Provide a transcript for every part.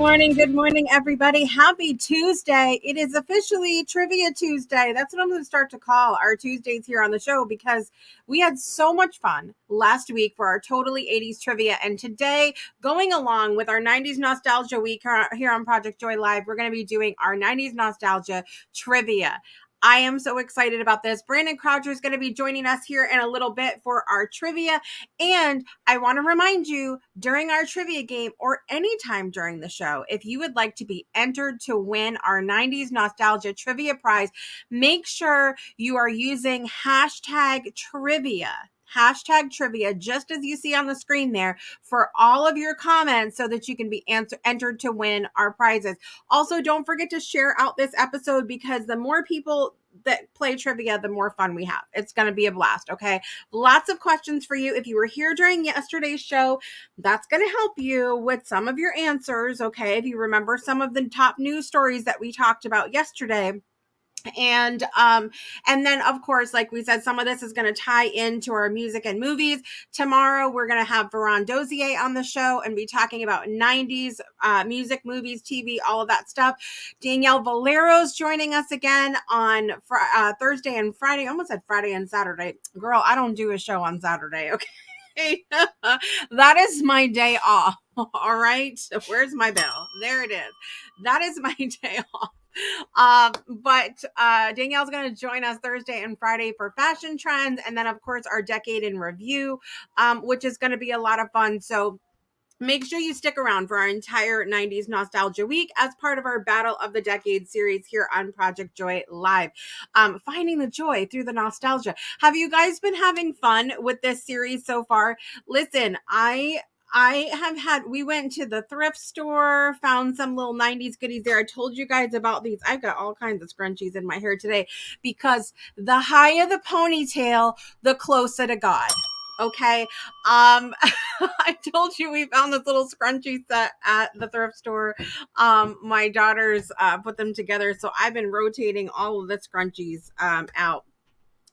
Good morning, everybody. Happy Tuesday. It is officially Trivia Tuesday. That's what I'm going to start to call our Tuesdays here on the show because we had so much fun last week for our Totally 80s Trivia. And today, going along with our 90s Nostalgia Week here on Project Joy Live, we're going to be doing our 90s Nostalgia Trivia. I am so excited about this. Brandon Croucher is going to be joining us here in a little bit for our trivia. And I want to remind you during our trivia game or anytime during the show, if you would like to be entered to win our 90s Nostalgia Trivia Prize, make sure you are using hashtag trivia. Hashtag trivia, just as you see on the screen there, for all of your comments so that you can be entered to win our prizes. Also, don't forget to share out this episode because the more people that play trivia, the more fun we have. It's going to be a blast, okay? Lots of questions for you. If you were here during yesterday's show, that's going to help you with some of your answers, okay? If you remember some of the top news stories that we talked about yesterday. And then of course, like we said, some of this is going to tie into our music and movies. Tomorrow we're going to have Veron Dozier on the show and be talking about 90s music, movies, TV, all of that stuff. Danielle Valero's joining us again on Thursday and Friday. I almost said Friday and Saturday. Girl, I don't do a show on Saturday, okay? That is my day off. All right, where's my bell? There it is. That is my day off. But Danielle's going to join us Thursday and Friday for fashion trends. And then of course our decade in review, which is going to be a lot of fun. So make sure you stick around for our entire 90s Nostalgia Week as part of our Battle of the Decade series here on Project Joy Live. Finding the joy through the nostalgia. Have you guys been having fun with this series so far? Listen, we went to the thrift store, found some little 90s goodies there. I told you guys about these. I've got all kinds of scrunchies in my hair today because the higher the ponytail, the closer to God. Okay. I told you we found this little scrunchie set at the thrift store. My daughters put them together. So I've been rotating all of the scrunchies out.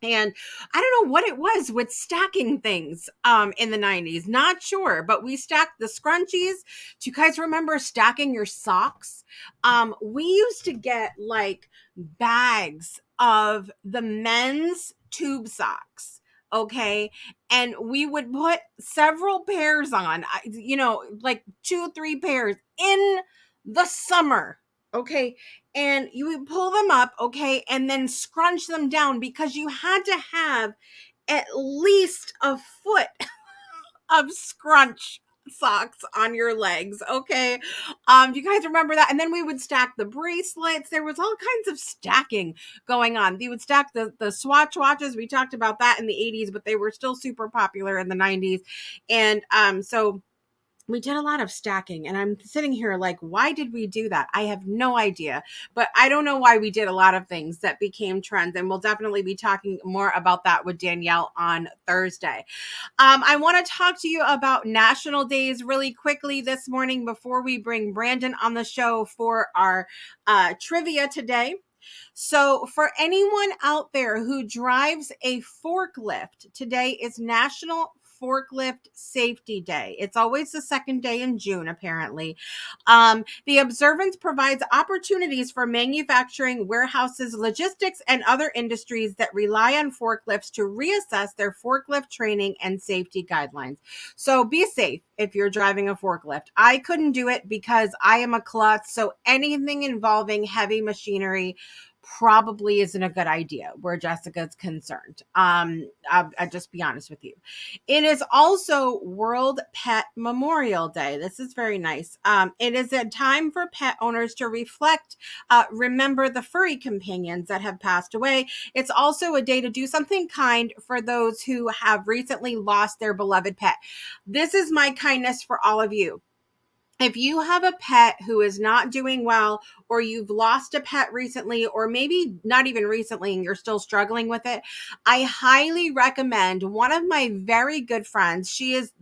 And I don't know what it was with stacking things in the 90s. Not sure, but we stacked the scrunchies. Do you guys remember stacking your socks? We used to get like bags of the men's tube socks. Okay. And we would put several pairs on, like 2-3 pairs in the summer. Okay. And you would pull them up, okay, and then scrunch them down because you had to have at least a foot of scrunch socks on your legs, okay? Do you guys remember that? And then we would stack the bracelets. There was all kinds of stacking going on. You would stack the Swatch watches. We talked about that in the 80s, but they were still super popular in the 90s. And so we did a lot of stacking, and I'm sitting here like, why did we do that? I have no idea, but I don't know why we did a lot of things that became trends, and we'll definitely be talking more about that with Danielle on Thursday. I want to talk to you about national days really quickly this morning before we bring Brandon on the show for our trivia today. So for anyone out there who drives a forklift, today is National Forklift Safety Day. It's always the second day in June, apparently. The observance provides opportunities for manufacturing, warehouses, logistics, and other industries that rely on forklifts to reassess their forklift training and safety guidelines. So be safe if you're driving a forklift. I couldn't do it because I am a klutz, so anything involving heavy machinery probably isn't a good idea where Jessica's concerned. I'll just be honest with you. It is also World Pet Memorial Day. This is very nice. It is a time for pet owners to reflect, remember the furry companions that have passed away. It's also a day to do something kind for those who have recently lost their beloved pet. This is my kindness for all of you. If you have a pet who is not doing well, or you've lost a pet recently, or maybe not even recently and you're still struggling with it, I highly recommend one of my very good friends. She is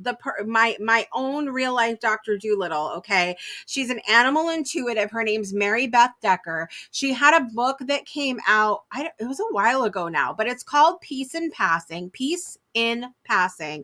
my own real life Dr. Doolittle. Okay. She's an animal intuitive. Her name's Mary Beth Decker. She had a book that came out. It was a while ago now, but it's called Peace in Passing. Peace in passing.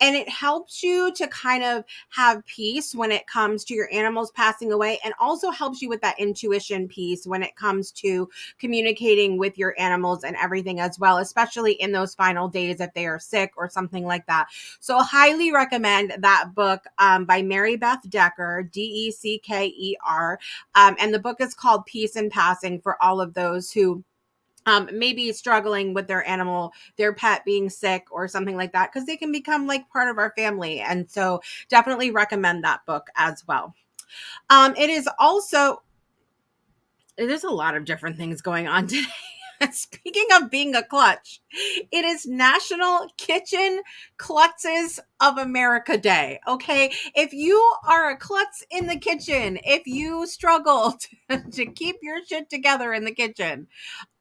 And it helps you to kind of have peace when it comes to your animals passing away, and also helps you with that intuition piece when it comes to communicating with your animals and everything as well, especially in those final days if they are sick or something like that. So highly recommend that book by Mary Beth Decker, Decker. And the book is called Peace in Passing, for all of those who maybe struggling with their animal, their pet being sick or something like that, because they can become like part of our family. And so definitely recommend that book as well. It is also, there's a lot of different things going on today. Speaking of being a klutz, it is National Kitchen Klutzes of America Day. Okay. If you are a klutz in the kitchen, if you struggle to keep your shit together in the kitchen,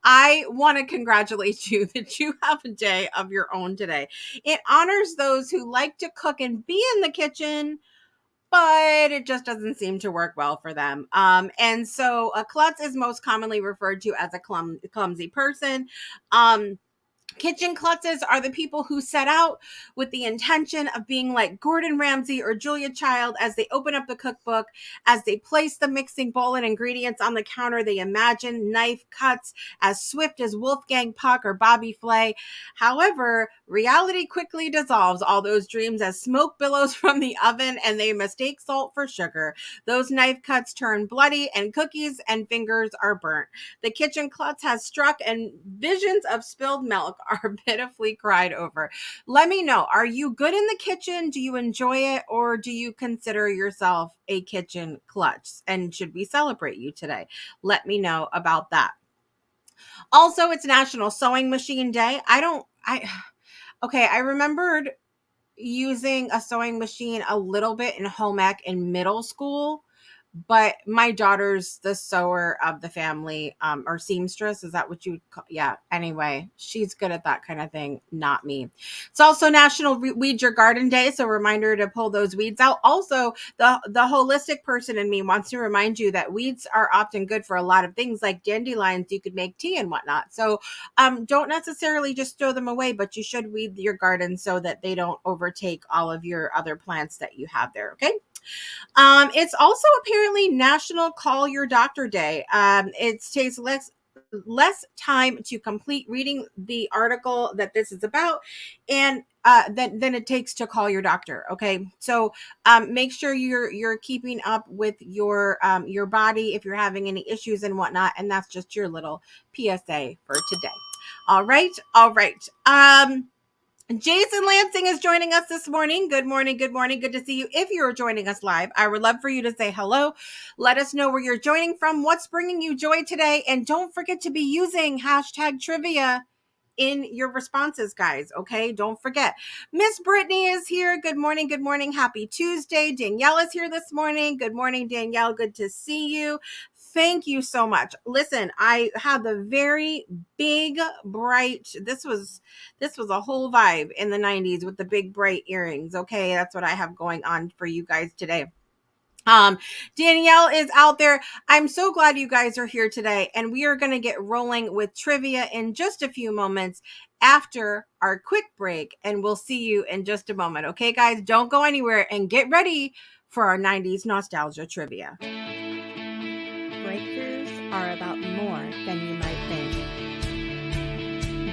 I want to congratulate you that you have a day of your own today. It honors those who like to cook and be in the kitchen, but it just doesn't seem to work well for them. And so a klutz is most commonly referred to as a clumsy person. Kitchen klutzes are the people who set out with the intention of being like Gordon Ramsay or Julia Child. As they open up the cookbook, as they place the mixing bowl and ingredients on the counter, they imagine knife cuts as swift as Wolfgang Puck or Bobby Flay. However, reality quickly dissolves all those dreams as smoke billows from the oven and they mistake salt for sugar. Those knife cuts turn bloody and cookies and fingers are burnt. The kitchen klutz has struck and visions of spilled milk are pitifully cried over. Let me know. Are you good in the kitchen? Do you enjoy it? Or do you consider yourself a kitchen klutz? And should we celebrate you today? Let me know about that. Also, it's National Sewing Machine Day. I remembered using a sewing machine a little bit in home ec in middle school, but my daughter's the sewer of the family, or seamstress. Is that what you would call? Yeah. Anyway, she's good at that kind of thing. Not me. It's also National Weed Your Garden Day. So reminder to pull those weeds out. Also, the holistic person in me wants to remind you that weeds are often good for a lot of things, like dandelions. You could make tea and whatnot. So don't necessarily just throw them away, but you should weed your garden so that they don't overtake all of your other plants that you have there. Okay. It's also apparently National Call Your Doctor Day. It takes less time to complete reading the article that this is about, and than it takes to call your doctor. Okay, so make sure you're keeping up with your body if you're having any issues and whatnot, and that's just your little PSA for today. All right. Jason Lansing is joining us this morning. Good morning. Good morning. Good to see you. If you're joining us live, I would love for you to say hello. Let us know where you're joining from, what's bringing you joy today. And don't forget to be using #trivia in your responses, guys. Okay. Don't forget. Miss Brittany is here. Good morning. Good morning. Happy Tuesday. Danielle is here this morning. Good morning, Danielle. Good to see you. Thank you so much. Listen, I had the very big, bright, this was a whole vibe in the 90s with the big, bright earrings. Okay. That's what I have going on for you guys today. Danielle is out there. I'm so glad you guys are here today, and we are going to get rolling with trivia in just a few moments after our quick break, and we'll see you in just a moment. Okay, guys, don't go anywhere and get ready for our 90s nostalgia trivia. Breakthroughs are about more than you might think.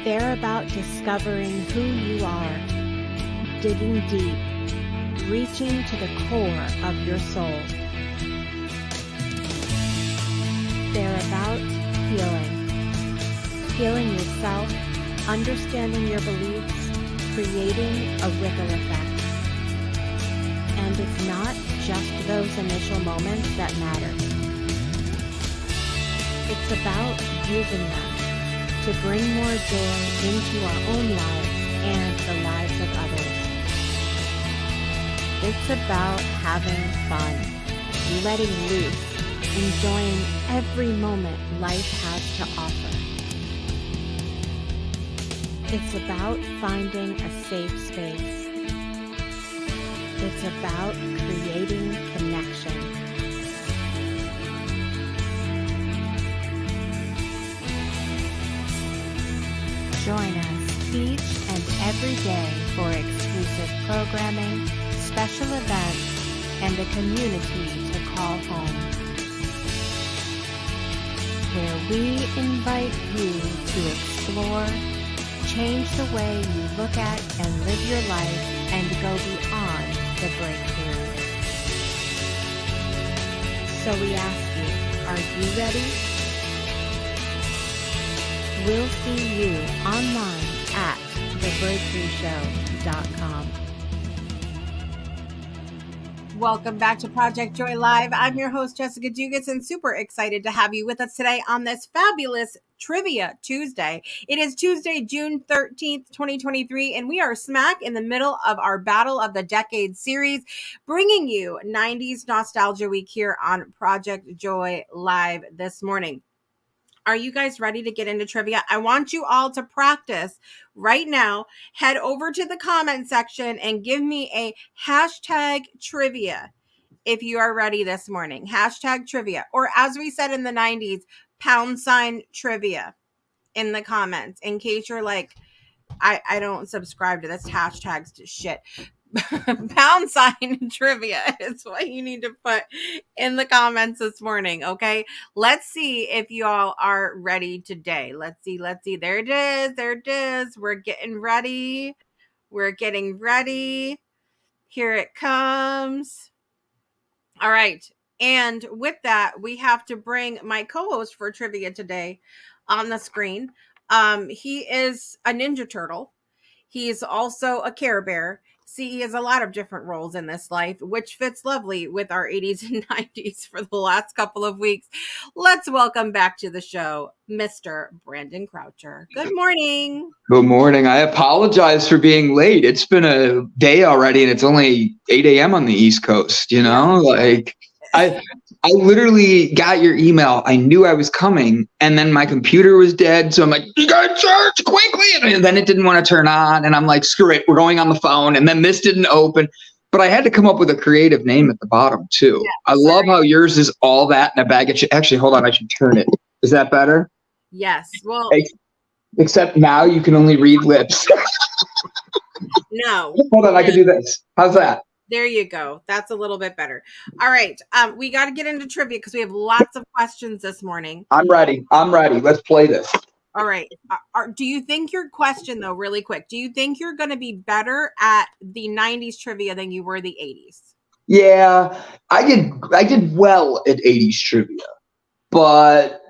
They're about discovering who you are, digging deep, reaching to the core of your soul. They're about healing yourself, understanding your beliefs, creating a ripple effect. And it's not just those initial moments that matter. It's about using them to bring more joy into our own lives and the lives of others. It's about having fun, letting loose, enjoying every moment life has to offer. It's about finding a safe space. It's about creating connection. Join us each and every day for exclusive programming, special events, and a community to call home, where we invite you to explore, change the way you look at and live your life, and go beyond the breakthrough. So we ask you, are you ready? We'll see you online at thebreakthroughshow.com. Welcome back to Project Joy Live. I'm your host, Jessica Dugas, and super excited to have you with us today on this fabulous Trivia Tuesday. It is Tuesday, June 13th, 2023, and we are smack in the middle of our Battle of the Decade series, bringing you 90s Nostalgia Week here on Project Joy Live this morning. Are you guys ready to get into trivia? I want you all to practice right now. Head over to the comment section and give me a hashtag trivia if you are ready this morning. Hashtag trivia. Or as we said in the 90s, # trivia in the comments. In case you're like, I don't subscribe to this hashtags to shit. # trivia is what you need to put in the comments this morning. Okay, let's see if you all are ready today. Let's see. There it is. We're getting ready. Here it comes. All right, and with that, we have to bring my co-host for trivia today on the screen. He is a Ninja Turtle. He's also a Care Bear. See, he has a lot of different roles in this life, which fits lovely with our 80s and 90s for the last couple of weeks. Let's welcome back to the show, Mr. Brandon Croucher. Good morning. Good morning. I apologize for being late. It's been a day already, and it's only 8 a.m. on the East Coast, you know? Like, I literally got your email. I knew I was coming, and then my computer was dead. So I'm like, you got to charge quickly. And then it didn't want to turn on. And I'm like, screw it. We're going on the phone. And then this didn't open. But I had to come up with a creative name at the bottom, too. Yeah, I love how yours is all that in a bag. Actually, hold on. I should turn it. Is that better? Yes. Well, except now you can only read lips. No. Hold on. I can do this. How's that? There you go. That's a little bit better. All right. We got to get into trivia because we have lots of questions this morning. I'm ready. Let's play this. All right. Do you think your question, though, really quick, do you think you're going to be better at the 90s trivia than you were the 80s? Yeah, I did well at 80s trivia, but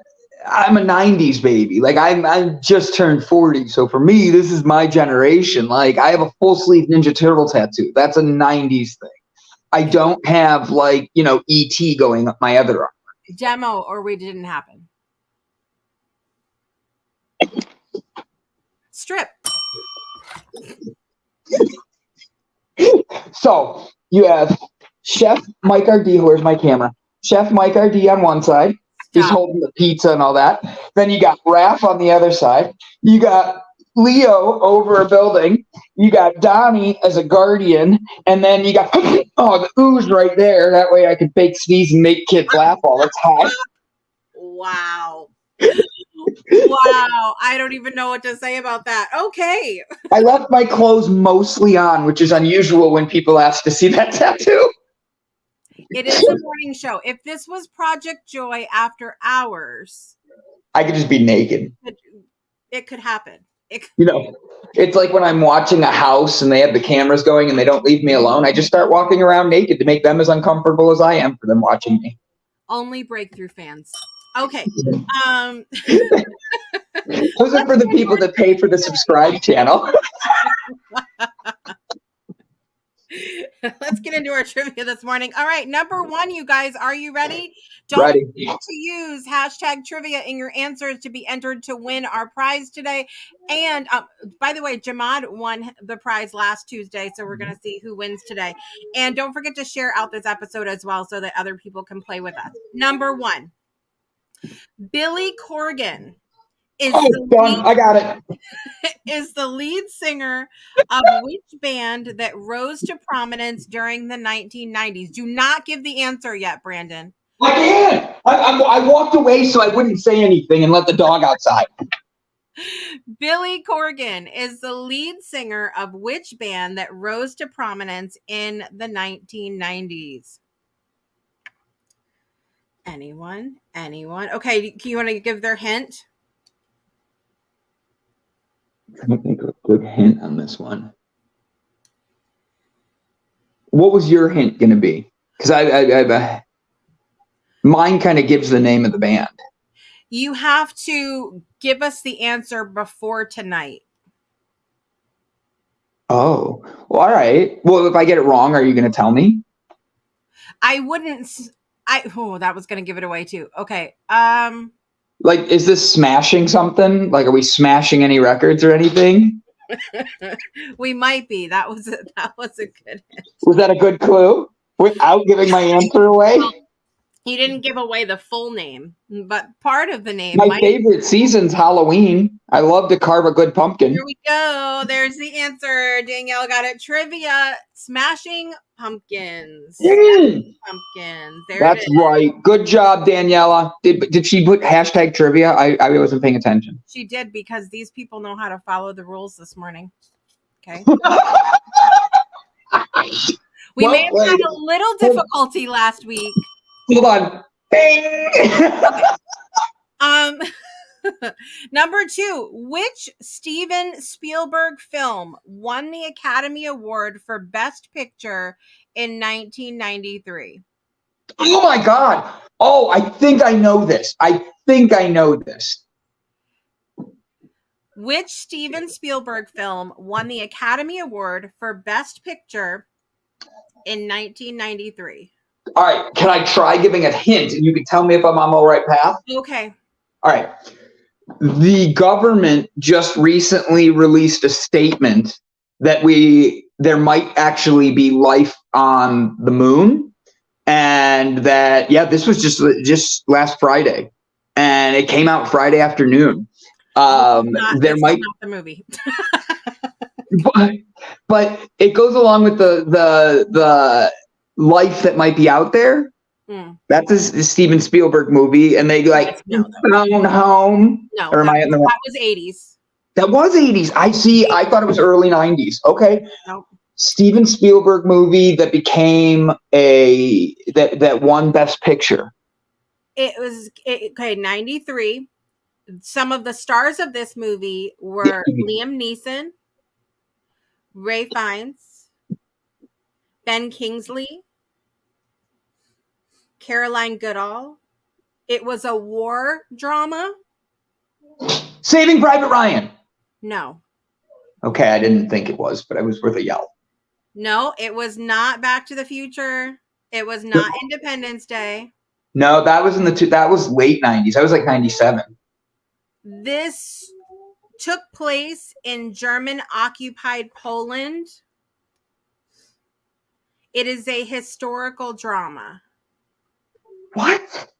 I'm a 90s baby. Like I just turned 40. So for me, this is my generation. Like I have a full sleeve Ninja Turtle tattoo. That's a 90s thing. I don't have like, E.T. going up my other arm. Demo or we didn't happen. Strip. So you have Chef Mike R.D. Where's my camera? Chef Mike R.D. on one side. He's holding the pizza and all that. Then you got Raph on the other side. You got Leo over a building. You got Donnie as a guardian. And then you got, the ooze right there. That way I can fake sneeze and make kids laugh all the time. Wow. Wow. I don't even know what to say about that. Okay. I left my clothes mostly on, which is unusual when people ask to see that tattoo. It is a morning show. If this was Project Joy after hours, I could just be naked. It could happen. It's like when I'm watching a house and they have the cameras going and they don't leave me alone. I just start walking around naked to make them as uncomfortable as I am for them watching me. Only Breakthrough fans. Okay. Those are for the people that pay for the subscribe channel. Let's get into our trivia this morning. All right, number one, you guys, are you ready? Don't forget to use hashtag trivia in your answers to be entered to win our prize today. And by the way, Jamad won the prize last Tuesday, so we're going to see who wins today. And don't forget to share out this episode as well so that other people can play with us. Number one, Billy Corgan is I got it. Is the lead singer of which band that rose to prominence during the 1990s? Do not give the answer yet, Brandon. I can't. I walked away so I wouldn't say anything and let the dog outside. Billy Corgan is the lead singer of which band that rose to prominence in the 1990s? Anyone? Okay, do you want to give their hint? I'm trying to think of a good hint on this one. What was your hint going to be? Because mine kind of gives the name of the band. You have to give us the answer before tonight. Oh, well, all right. Well, if I get it wrong, are you going to tell me? I wouldn't. That was going to give it away too. Okay. Like, is this smashing something? Like, are we smashing any records or anything? We might be. That was a good hint. Was that a good clue? Without giving my answer away? He didn't give away the full name, but part of the name. My favorite season's Halloween. I love to carve a good pumpkin. Here we go. There's the answer. Danielle got it. Trivia. Smashing Pumpkins. Smashing Pumpkins. That's right. Good job, Daniela. Did she put hashtag trivia? I wasn't paying attention. She did, because these people know how to follow the rules this morning. Okay. We may have had a little difficulty last week. Hold on. Bing! Number 2, which Steven Spielberg film won the Academy Award for Best Picture in 1993? Oh my God. Oh, I think I know this. Which Steven Spielberg film won the Academy Award for Best Picture in 1993? All right. Can I try giving a hint and you can tell me if I'm on the right path? Okay. All right. The government just recently released a statement that there might actually be life on the moon, and that this was just last Friday, and it came out Friday afternoon. There might not the movie, but it goes along with the life that might be out there. That's a Steven Spielberg movie, and they found home. No, or am I in the wrong? That was 80s. That was 80s. I see. I thought it was early 90s. Okay. Nope. Steven Spielberg movie that became that won Best Picture. It was 93. Some of the stars of this movie were Liam Neeson, Ray Fiennes, Ben Kingsley, Caroline Goodall. It was a war drama. Saving Private Ryan. No. Okay, I didn't think it was, but it was worth a yell. No, it was not Back to the Future. It was not Independence Day. No, that was that was late 90s. I was like 97. This took place in German-occupied Poland. It is a historical drama. What?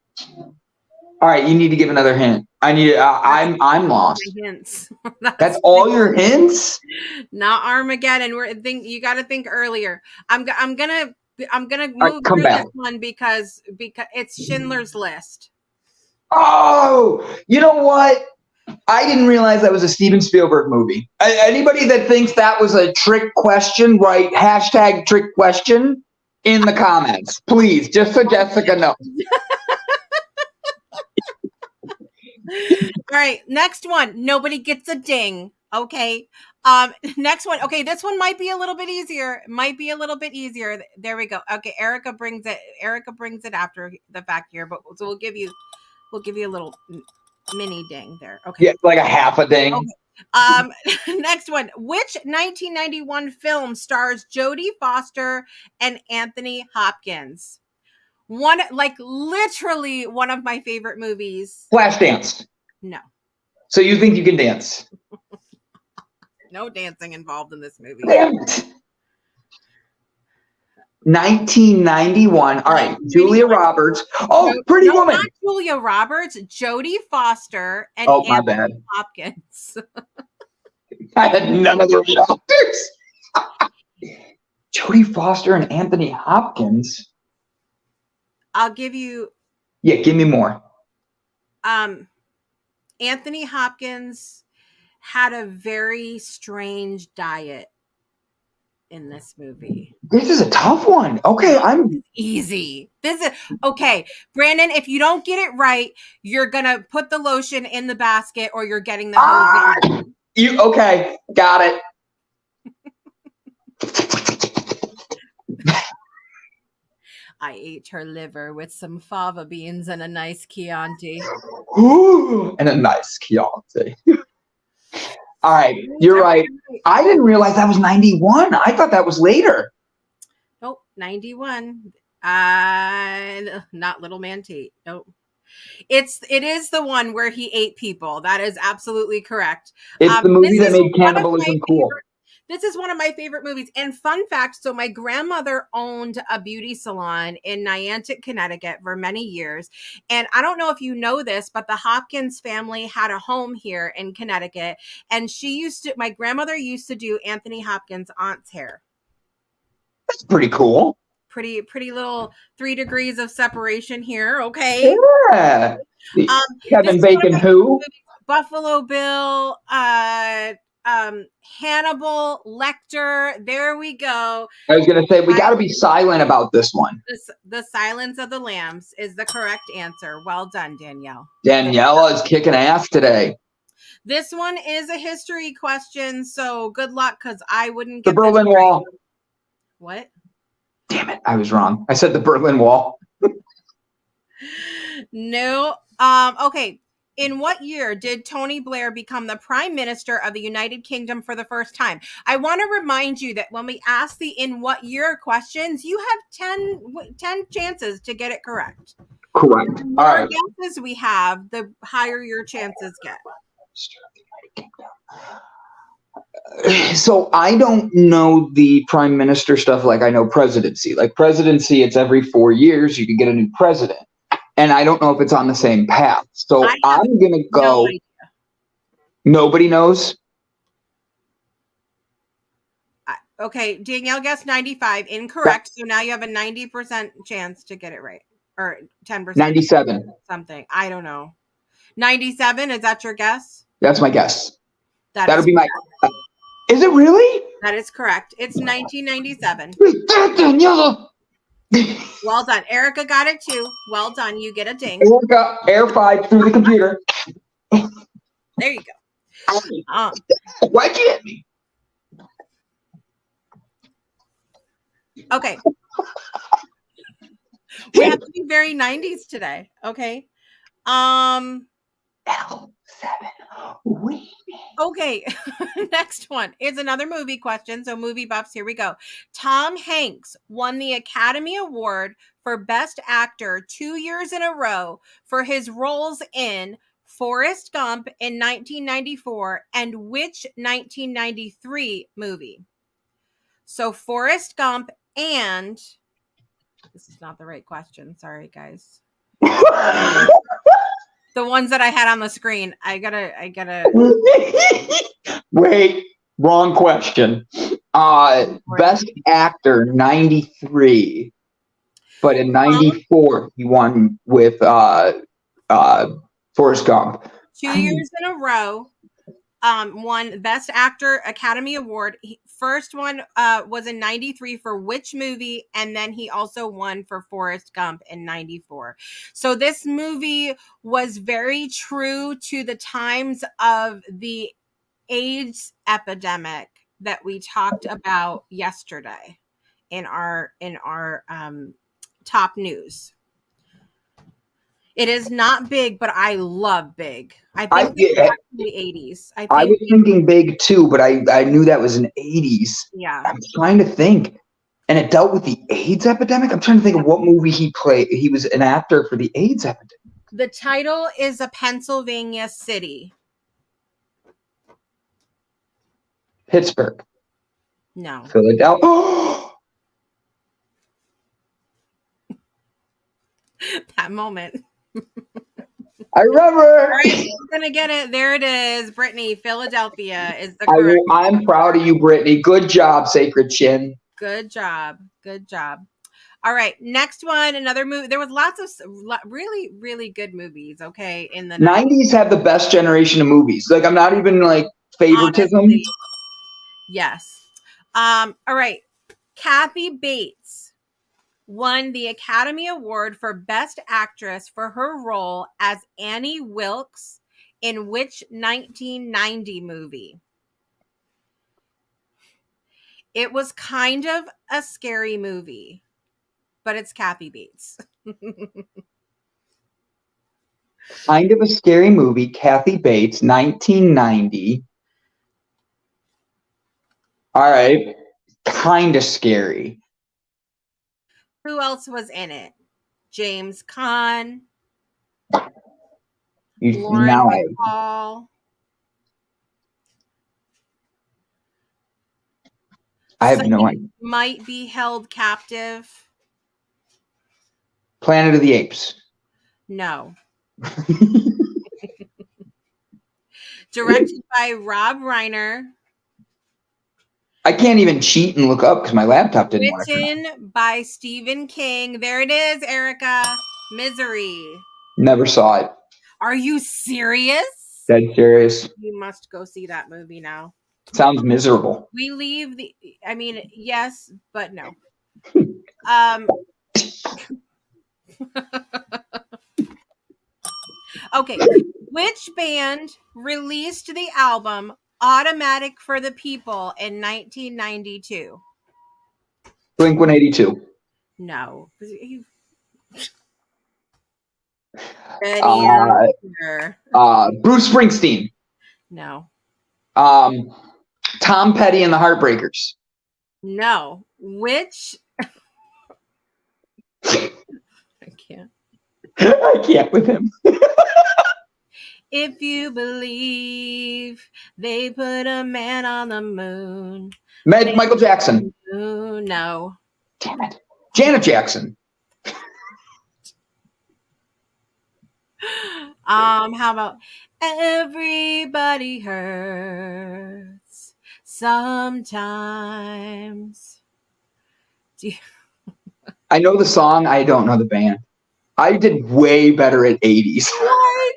All right, you need to give another hint. I'm lost. Hints. That's all your hints? Not Armageddon. You got to think earlier. I'm gonna move through back. this one because it's Schindler's List. Oh, you know what? I didn't realize that was a Steven Spielberg movie. Anybody that thinks that was a trick question, write hashtag trick question in the comments, please, just so Jessica knows. All right, next one. Nobody gets a ding. Okay. Next one. Okay, this one might be a little bit easier. There we go. Okay, Erica brings it after the fact here, but so we'll give you a little mini ding there. Okay. Yeah, like a half a ding. Okay. Next one. Which 1991 film stars Jodie Foster and Anthony Hopkins? Literally one of my favorite movies. Flashdance. No. So you think you can dance? No dancing involved in this movie. Damn it. 1991. All right. Julia Roberts. Oh, Pretty Woman. Not Julia Roberts. Jodie Foster and Anthony Hopkins. I had none of those doctors. Jodie Foster and Anthony Hopkins. I'll give you. Yeah, give me more. Anthony Hopkins had a very strange diet in this movie. This is a tough one. Okay, I'm easy. This is okay, Brandon. If you don't get it right, you're gonna put the lotion in the basket, or you're getting the hose. You okay? Got it. I ate her liver with some fava beans and a nice Chianti. Ooh, and a nice Chianti. All right, you're right. I didn't realize that was 91. I thought that was later. Nope, 91. Not Little Man Tate. Nope. It is the one where he ate people. That is absolutely correct. It's the movie that made cannibalism cool. This is one of my favorite movies. And fun fact, so my grandmother owned a beauty salon in Niantic, Connecticut for many years. And I don't know if you know this, but the Hopkins family had a home here in Connecticut. And my grandmother used to do Anthony Hopkins' aunt's hair. That's pretty cool. Pretty little 3 degrees of separation here. Okay. Yeah. Kevin Bacon who? Buffalo Bill, Hannibal Lecter. There we go. I was going to say, we got to be silent about this one. The Silence of the Lambs is the correct answer. Well done, Danielle. Daniela is kicking ass today. This one is a history question, so good luck, because I wouldn't get the Berlin Wall. What? Damn it, I was wrong. I said the Berlin Wall. No. Okay. In what year did Tony Blair become the Prime Minister of the United Kingdom for the first time? I want to remind you that when we ask the in what year questions, you have 10 chances to get it correct. Correct. The more guesses we have, the higher your chances get. So I don't know the prime minister stuff like I know presidency. Like presidency, it's every 4 years you can get a new president. And I don't know if it's on the same path. So I'm going to go. No, nobody knows. Okay. Danielle guessed 95. Incorrect. So now you have a 90% chance to get it right. Or 10%. 97. Something. I don't know. 97. Is that your guess? That's my guess. That'll be my. Is it really? That is correct. It's 1997. Daniela. Well done. Erica got it too. Well done. You get a ding. Erica, air-fied through the computer. There you go. Why'd you hit me? Okay. We have to be very 90s today. Okay. L7. Okay. Next one is another movie question. So movie buffs, here we go. Tom Hanks won the Academy Award for Best Actor 2 years in a row for his roles in Forrest Gump in 1994 and which 1993 movie? So Forrest Gump and this is not the right question. Sorry, guys. The ones that I had on the screen. I gotta. Wait, wrong question. Best actor 93, but in 94 he won with Forrest Gump. 2 years in a row. Won Best Actor Academy Award. First one was in 93 for which movie? And then he also won for Forrest Gump in 94. So this movie was very true to the times of the AIDS epidemic that we talked about yesterday in our top news. It is not Big, but I love Big. I think it's the 80s. I was thinking Big too, but I knew that was in 80s. Yeah. I'm trying to think. And it dealt with the AIDS epidemic? I'm trying to think of what movie he played. He was an actor for the AIDS epidemic. The title is A Pennsylvania City. Pittsburgh. No. Philadelphia. Oh! That moment. I remember. All right, we're gonna get it. There it is. Brittany, Philadelphia is the correct. I'm proud of you, Brittany. Good job, Sacred Chin. Good job. Good job. All right, next one. Another movie. There was lots of really good movies. Okay, in the 90s had the best generation of movies. Like I'm not even like favoritism. Honestly, yes. All right. Kathy Bates won the Academy Award for Best Actress for her role as Annie Wilkes in which 1990 movie? It was kind of a scary movie, but it's Kathy Bates. Kind of a scary movie. Kathy Bates, 1990. All right. Kind of scary. Who else was in it? James Caan, Lauren Now Bacall. I have no Somebody idea. might be held captive. Planet of the Apes. No. Directed by Rob Reiner. I can't even cheat and look up because my laptop didn't want to. Written by Stephen King. There it is, Erica. Misery. Never saw it. Are you serious? Dead serious. You must go see that movie now. Sounds miserable. We leave the, I mean, yes, but no. Okay. Which band released the album Automatic for the People in 1992? Blink-182. No. Bruce Springsteen. No. Tom Petty and the Heartbreakers. No. Which? I can't. I can't with him. If you believe they put a man on the moon. Michael Jackson. No. Damn it. Janet Jackson. How about everybody hurts sometimes? I know the song. I don't know the band. I did way better at 80s. What?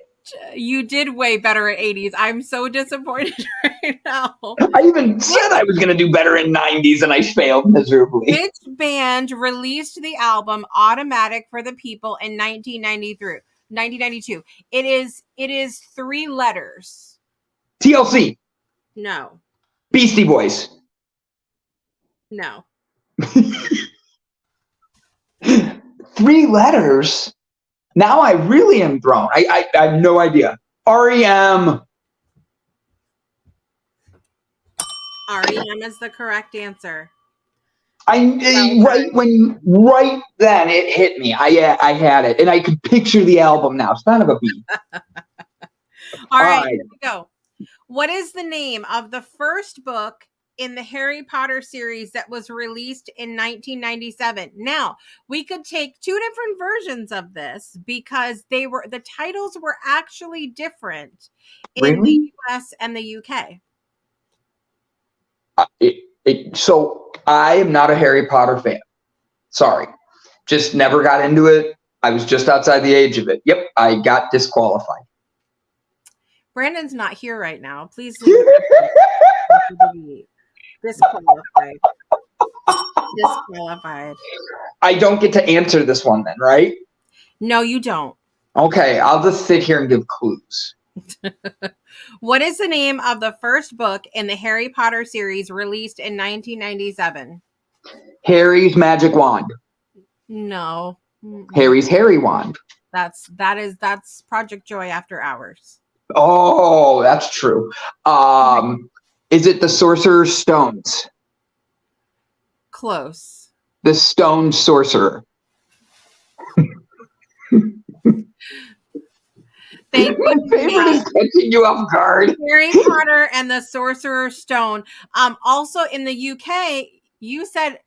You did way better at 80s. I'm so disappointed right now. I even said I was going to do better in 90s and I failed miserably. Which band released the album Automatic for the People in 1992? It is 3 letters. TLC. No. Beastie Boys. No. 3 letters? Now I really am thrown. I have no idea. REM. REM is the correct answer. Right then it hit me. I had it, and I could picture the album now. Son of a bee. All right, here we go. What is the name of the first book in the Harry Potter series that was released in 1997? Now, we could take 2 different versions of this because the titles were actually different in the US and the UK. So I am not a Harry Potter fan. Sorry. Just never got into it. I was just outside the age of it. Yep, I got disqualified. Brandon's not here right now. Please disqualified. Disqualified. I don't get to answer this one then, right? No, you don't. Okay, I'll just sit here and give clues. What is the name of the first book in the Harry Potter series released in 1997? Harry's Magic Wand. No. Harry's Harry Wand. That's Project Joy After Hours. Oh, that's true. Is it the Sorcerer's Stones? Close. The Stone Sorcerer. Thank you. My favorite is catching you off guard. Harry Potter and the Sorcerer's Stone. Also in the UK, you said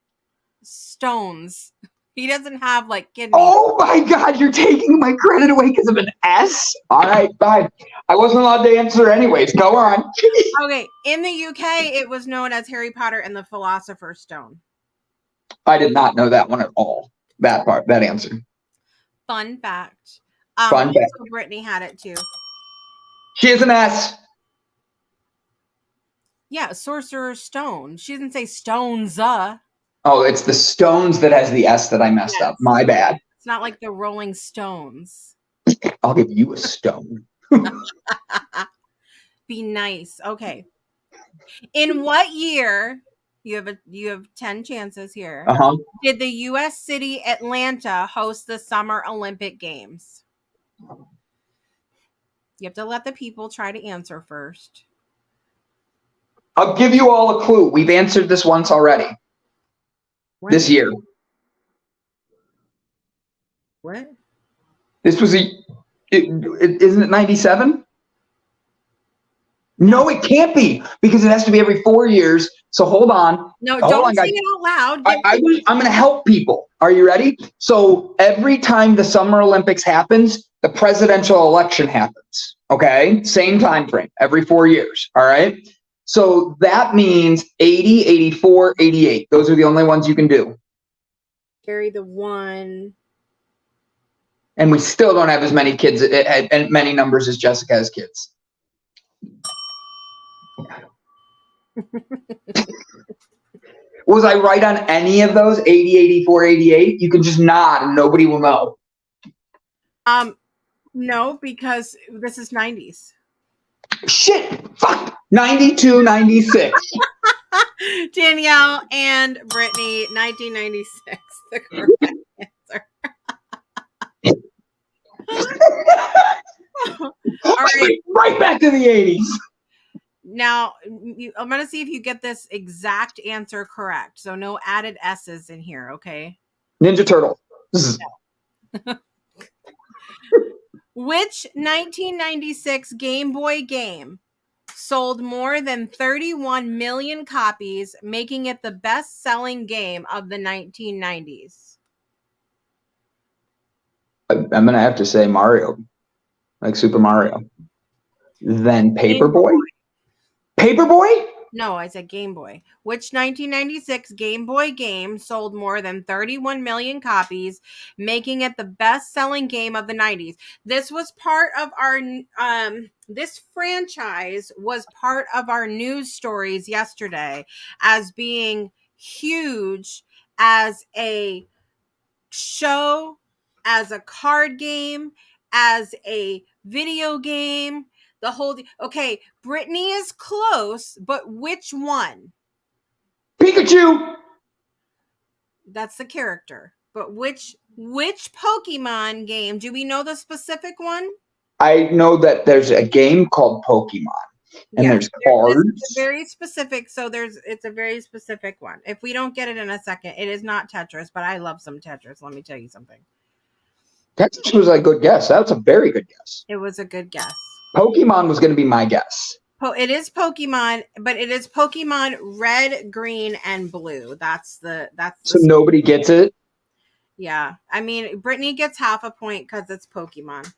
stones. He doesn't have kidneys. Oh my God, you're taking my credit away because of an S? All right, fine. I wasn't allowed to answer anyways. Go on. Okay, in the UK, it was known as Harry Potter and the Philosopher's Stone. I did not know that one at all. That answer. Fun fact. Fun fact. Brittany had it too. She is an S. Yeah, Sorcerer's Stone. She didn't say stones. Oh, it's the Stones that has the S that I messed Yes. up. My bad. It's not like the Rolling Stones. I'll give you a stone. Be nice. Okay. In what year? You have 10 chances here. Uh-huh. Did the U.S. city Atlanta host the Summer Olympic Games? You have to let the people try to answer first. I'll give you all a clue. We've answered this once already. What? This year. What? This was isn't it 97? No, it can't be because it has to be every 4 years. So hold on. No, Hold don't on, say guys. it out loud. I'm going to help people. Are you ready? So every time the Summer Olympics happens, the presidential election happens. Okay? Same time frame, every 4 years. All right? So that means 80, 84, 88. Those are the only ones you can do. Carry the one. And we still don't have as many kids and many numbers as Jessica has kids. Was I right on any of those? 80, 84, 88? You can just nod and nobody will know. No, because this is 90s. Shit! Fuck! 92, 96. Danielle and Brittany, 1996. The correct answer. All right. Right back to the 80s. Now, I'm going to see if you get this exact answer correct. So no added S's in here, okay? Ninja Turtle. Which 1996 Game Boy game sold more than 31 million copies, making it the best-selling game of the 1990s? I'm going to have to say Mario. Like Super Mario. Then Paperboy? Paperboy? No, I said Game Boy. Which 1996 Game Boy game sold more than 31 million copies, making it the best-selling game of the 90s? This was part of our this franchise was part of our news stories yesterday as being huge as a show, as a card game, as a video game. The whole okay, Brittany is close, but which one? Pikachu. That's the character. But which Pokemon game? Do we know the specific one? I know that there's a game called Pokemon. And there's cards. It's very specific. So it's a very specific one. If we don't get it in a second, it is not Tetris, but I love some Tetris. Let me tell you something. Tetris was a good guess. That's a very good guess. It was a good guess. Pokemon was going to be my guess. It is Pokemon, but it is Pokemon Red, Green, and Blue. So nobody gets it? Yeah. I mean, Brittany gets half a point because it's Pokemon.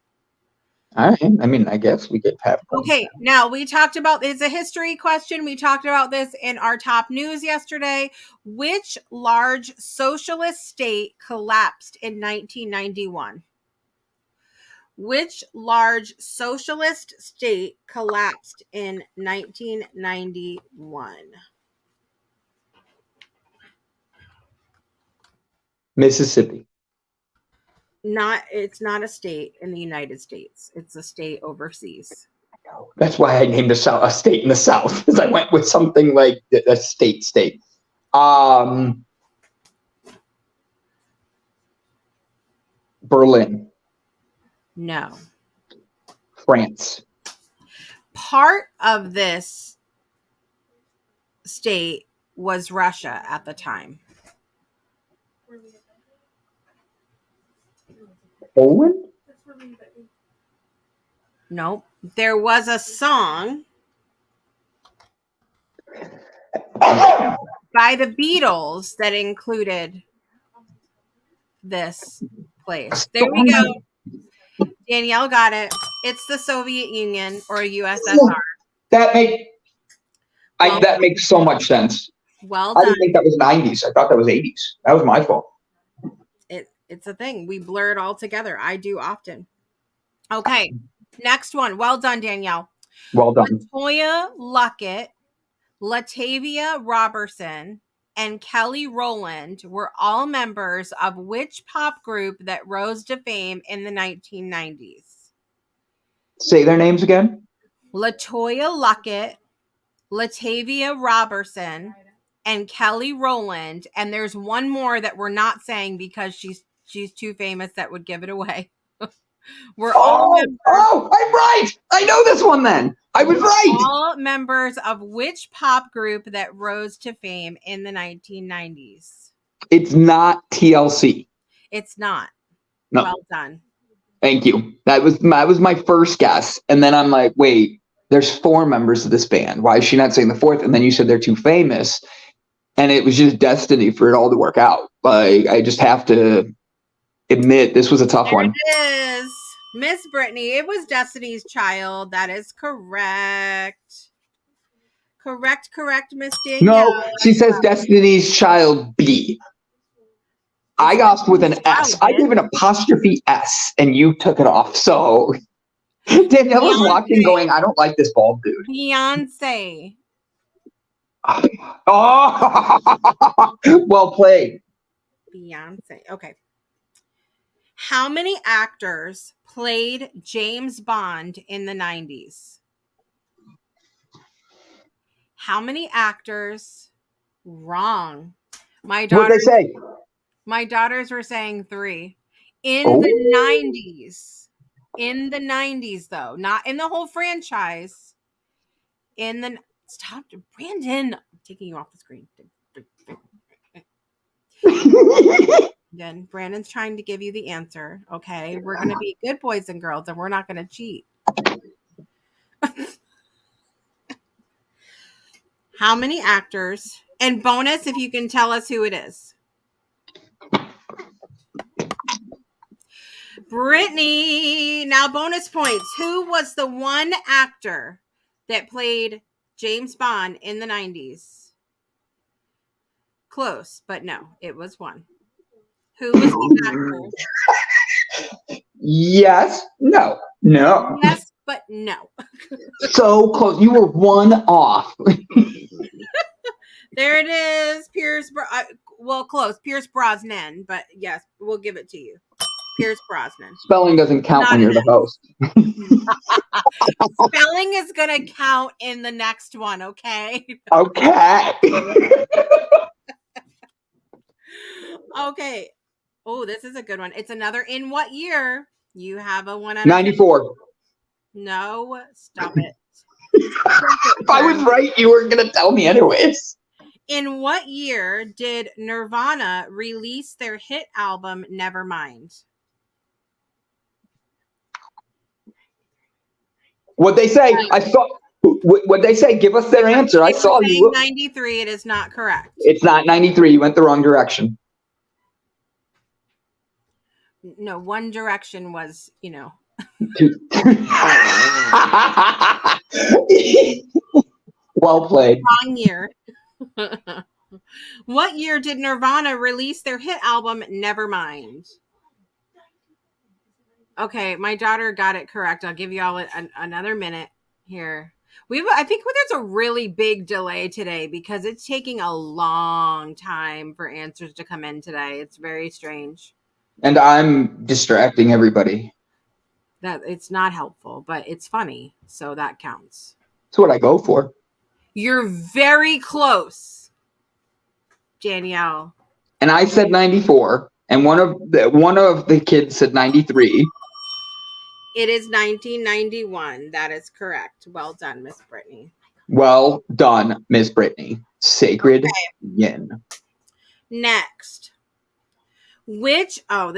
All right. I mean, I guess we get half. Okay. Now, we talked about, it's a history question. We talked about this in our top news yesterday. Which large socialist state collapsed in 1991? Which large socialist state collapsed in 1991? Mississippi. It's not a state in the United States. It's a state overseas. That's why I named a state in the South, because I went with something like a state. Berlin. No. France. Part of this state was Russia at the time. Poland? Nope. There was a song by the Beatles that included this place. There we go. Danielle got it. It's the Soviet Union or USSR. That makes so much sense. Well done. I didn't think that was 90s. I thought that was 80s. That was my fault. It's a thing. We blur it all together. I do often. Okay. Next one. Well done, Danielle. Well done. Latoya Latavia Robertson, and Kelly Rowland were all members of which pop group that rose to fame in the 1990s? Say their names again. LaToya Luckett, Latavia Robertson, and Kelly Rowland. And there's one more that we're not saying because she's too famous that would give it away. We're all members. Oh, I'm right. I know this one then. I was right. All members of which pop group that rose to fame in the 1990s? It's not TLC. It's not. No. Well done. Thank you. That was my first guess. And then I'm like, wait, there's 4 members of this band. Why is she not saying the 4th? And then you said they're too famous. And it was just destiny for it all to work out. Like, I just have to admit, this was a tough one. It is. Miss Brittany, it was Destiny's Child. That is correct. Correct, Miss Danielle. No, she says Destiny's Child B. I got with an S. I gave an apostrophe S, and you took it off. So Danielle was watching going, I don't like this bald dude. Beyonce. Oh, well played. Beyonce. Okay. How many actors played James Bond in the 90s? How many actors? Wrong. What did they say? My daughters were saying 3. In the 90s. In the 90s, though. Not in the whole franchise. Stop. Brandon. I'm taking you off the screen. Then Brandon's trying to give you the answer. Okay. We're going to be good boys and girls, and we're not going to cheat. How many actors? And bonus if you can tell us who it is. Brittany. Now bonus points. Who was the one actor that played James Bond in the 90s? Close, but no, it was one. Who was the actor? Yes. No. Yes, but no. So close. You were 1 off. There it is. Close. Pierce Brosnan, but yes, we'll give it to you. Pierce Brosnan. Spelling doesn't count when you're the host. Spelling is going to count in the next one, okay? Okay. Okay. Oh, this is a good one. It's another in what year? You have a 1 out of 94. No, stop it. If I was right, you weren't going to tell me anyways. In what year did Nirvana release their hit album Nevermind? What'd they say? I saw. What'd they say? Give us their answer. I saw you. 93. It is not correct. It's not 93. You went the wrong direction. No, One Direction was, Well played. Wrong year. What year did Nirvana release their hit album Nevermind? Okay, my daughter got it correct. I'll give you all another minute here. I think there's a really big delay today because it's taking a long time for answers to come in today. It's very strange. And I'm distracting everybody. That it's not helpful, but it's funny, so that counts. That's what I go for. You're very close, Danielle. And I said 94, and one of the kids said 93. It is 1991. That is correct. Well done, Miss Brittany. Well done, Miss Brittany. Sacred yin. Next. Now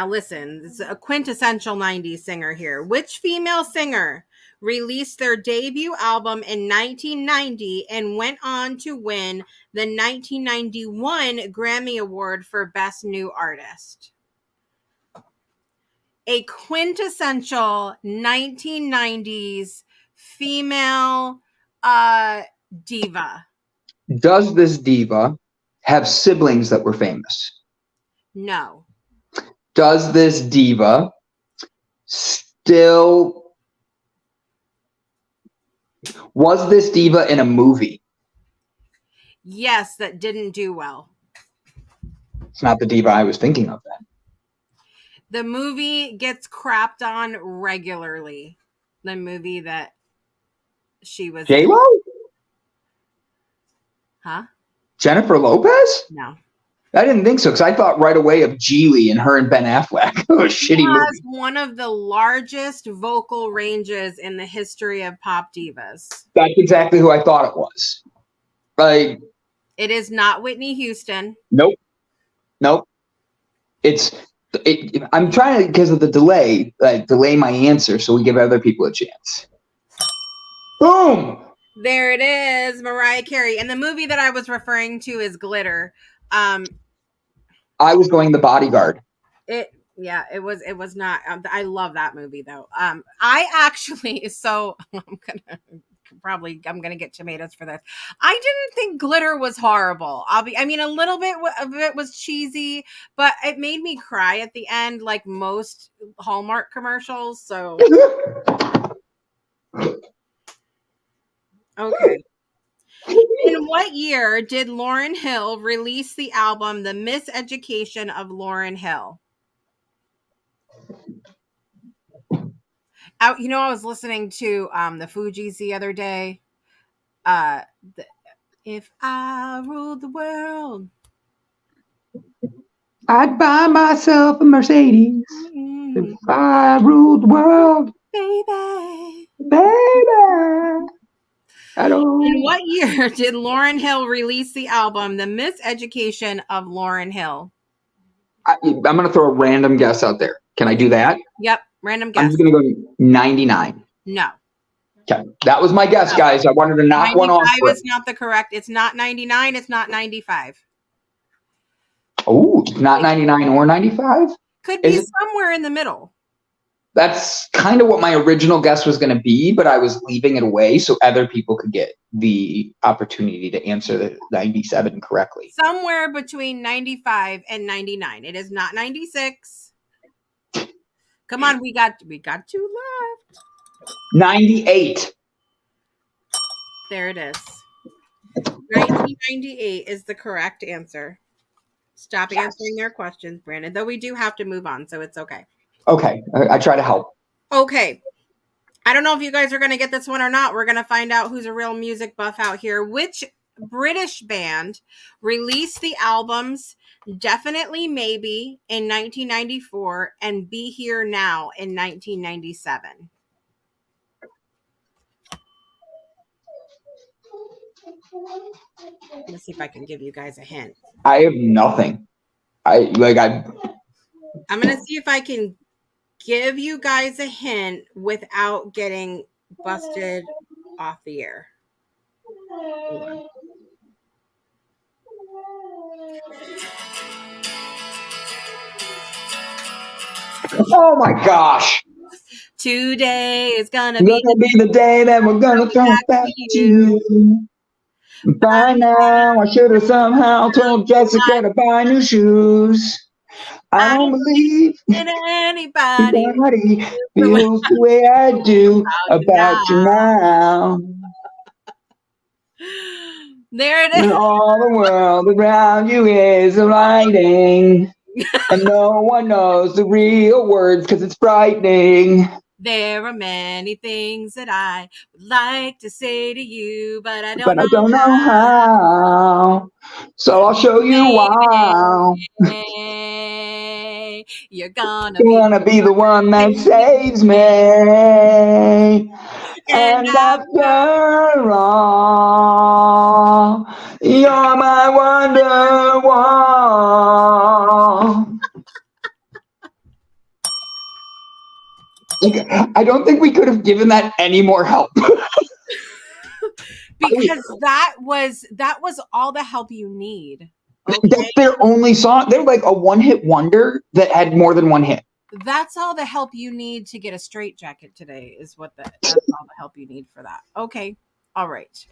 listen, this is a quintessential 90s singer here. Which female singer released their debut album in 1990 and went on to win the 1991 Grammy Award for Best New Artist? A quintessential 1990s female diva. Does this diva have siblings that were famous? No. Does this diva was this diva in a movie? Yes, that didn't do well. It's not the diva I was thinking of then. The movie gets crapped on regularly. The movie that she was in. J-Lo? Huh? Jennifer Lopez? No. I didn't think so, because I thought right away of Geely and her and Ben Affleck. A shitty movie. Has one of the largest vocal ranges in the history of pop divas. That's exactly who I thought it was. Like, it is not Whitney Houston. Nope. I'm trying to, because of the delay, delay my answer so we give other people a chance. Boom! There it is, Mariah Carey. And the movie that I was referring to is Glitter. I was going The Bodyguard. It was not. I love that movie though. I actually, so I'm gonna get tomatoes for this. I didn't think Glitter was horrible. I mean, a little bit of it was cheesy, but it made me cry at the end, like most Hallmark commercials. So okay. In what year did Lauryn Hill release the album The Miseducation of Lauryn Hill? I was listening to the Fugees the other day. If I ruled the world, I'd buy myself a Mercedes. If I ruled the world, baby. In what year did Lauryn Hill release the album The Miseducation of Lauryn Hill? I'm going to throw a random guess out there. Can I do that? Yep, random guess. I'm just going to go 99. No. Okay, that was my guess, guys. I wanted to knock one off. 95 is not the correct. It's not 99. It's not 95. Oh, not 99 or 95? Could be somewhere in the middle. That's kind of what my original guess was going to be, but I was leaving it away so other people could get the opportunity to answer the 97 correctly. Somewhere between 95 and 99. It is not 96. Come on, we got 2 left. 98. There it is. 1998 is the correct answer. Stop answering their questions, Brandon. Though we do have to move on, so it's okay. Okay, I try to help. Okay. I don't know if you guys are going to get this one or not. We're going to find out who's a real music buff out here. Which British band released the albums Definitely Maybe in 1994 and Be Here Now in 1997? Let's see if I can give you guys a hint. I have nothing. I'm going to see if I can give you guys a hint without getting busted off the air. Oh my gosh. Today is gonna be the day that we're gonna throw back to you. By now, I should have somehow told Jessica to buy new shoes. I don't believe in anybody feels the way I do about you now. There it is. And all the world around you is lighting. And no one knows the real words because it's frightening. There are many things that I would like to say to you, but I don't know how. So I'll show you why. You're gonna be the one that saves me. And after all, you're my wonder wall. I don't think we could have given that any more help. Because that was all the help you need. Okay? That's their only song. They're like a one-hit wonder that had more than one hit. That's all the help you need to get a straight jacket today is that's all the help you need for that. Okay. All right.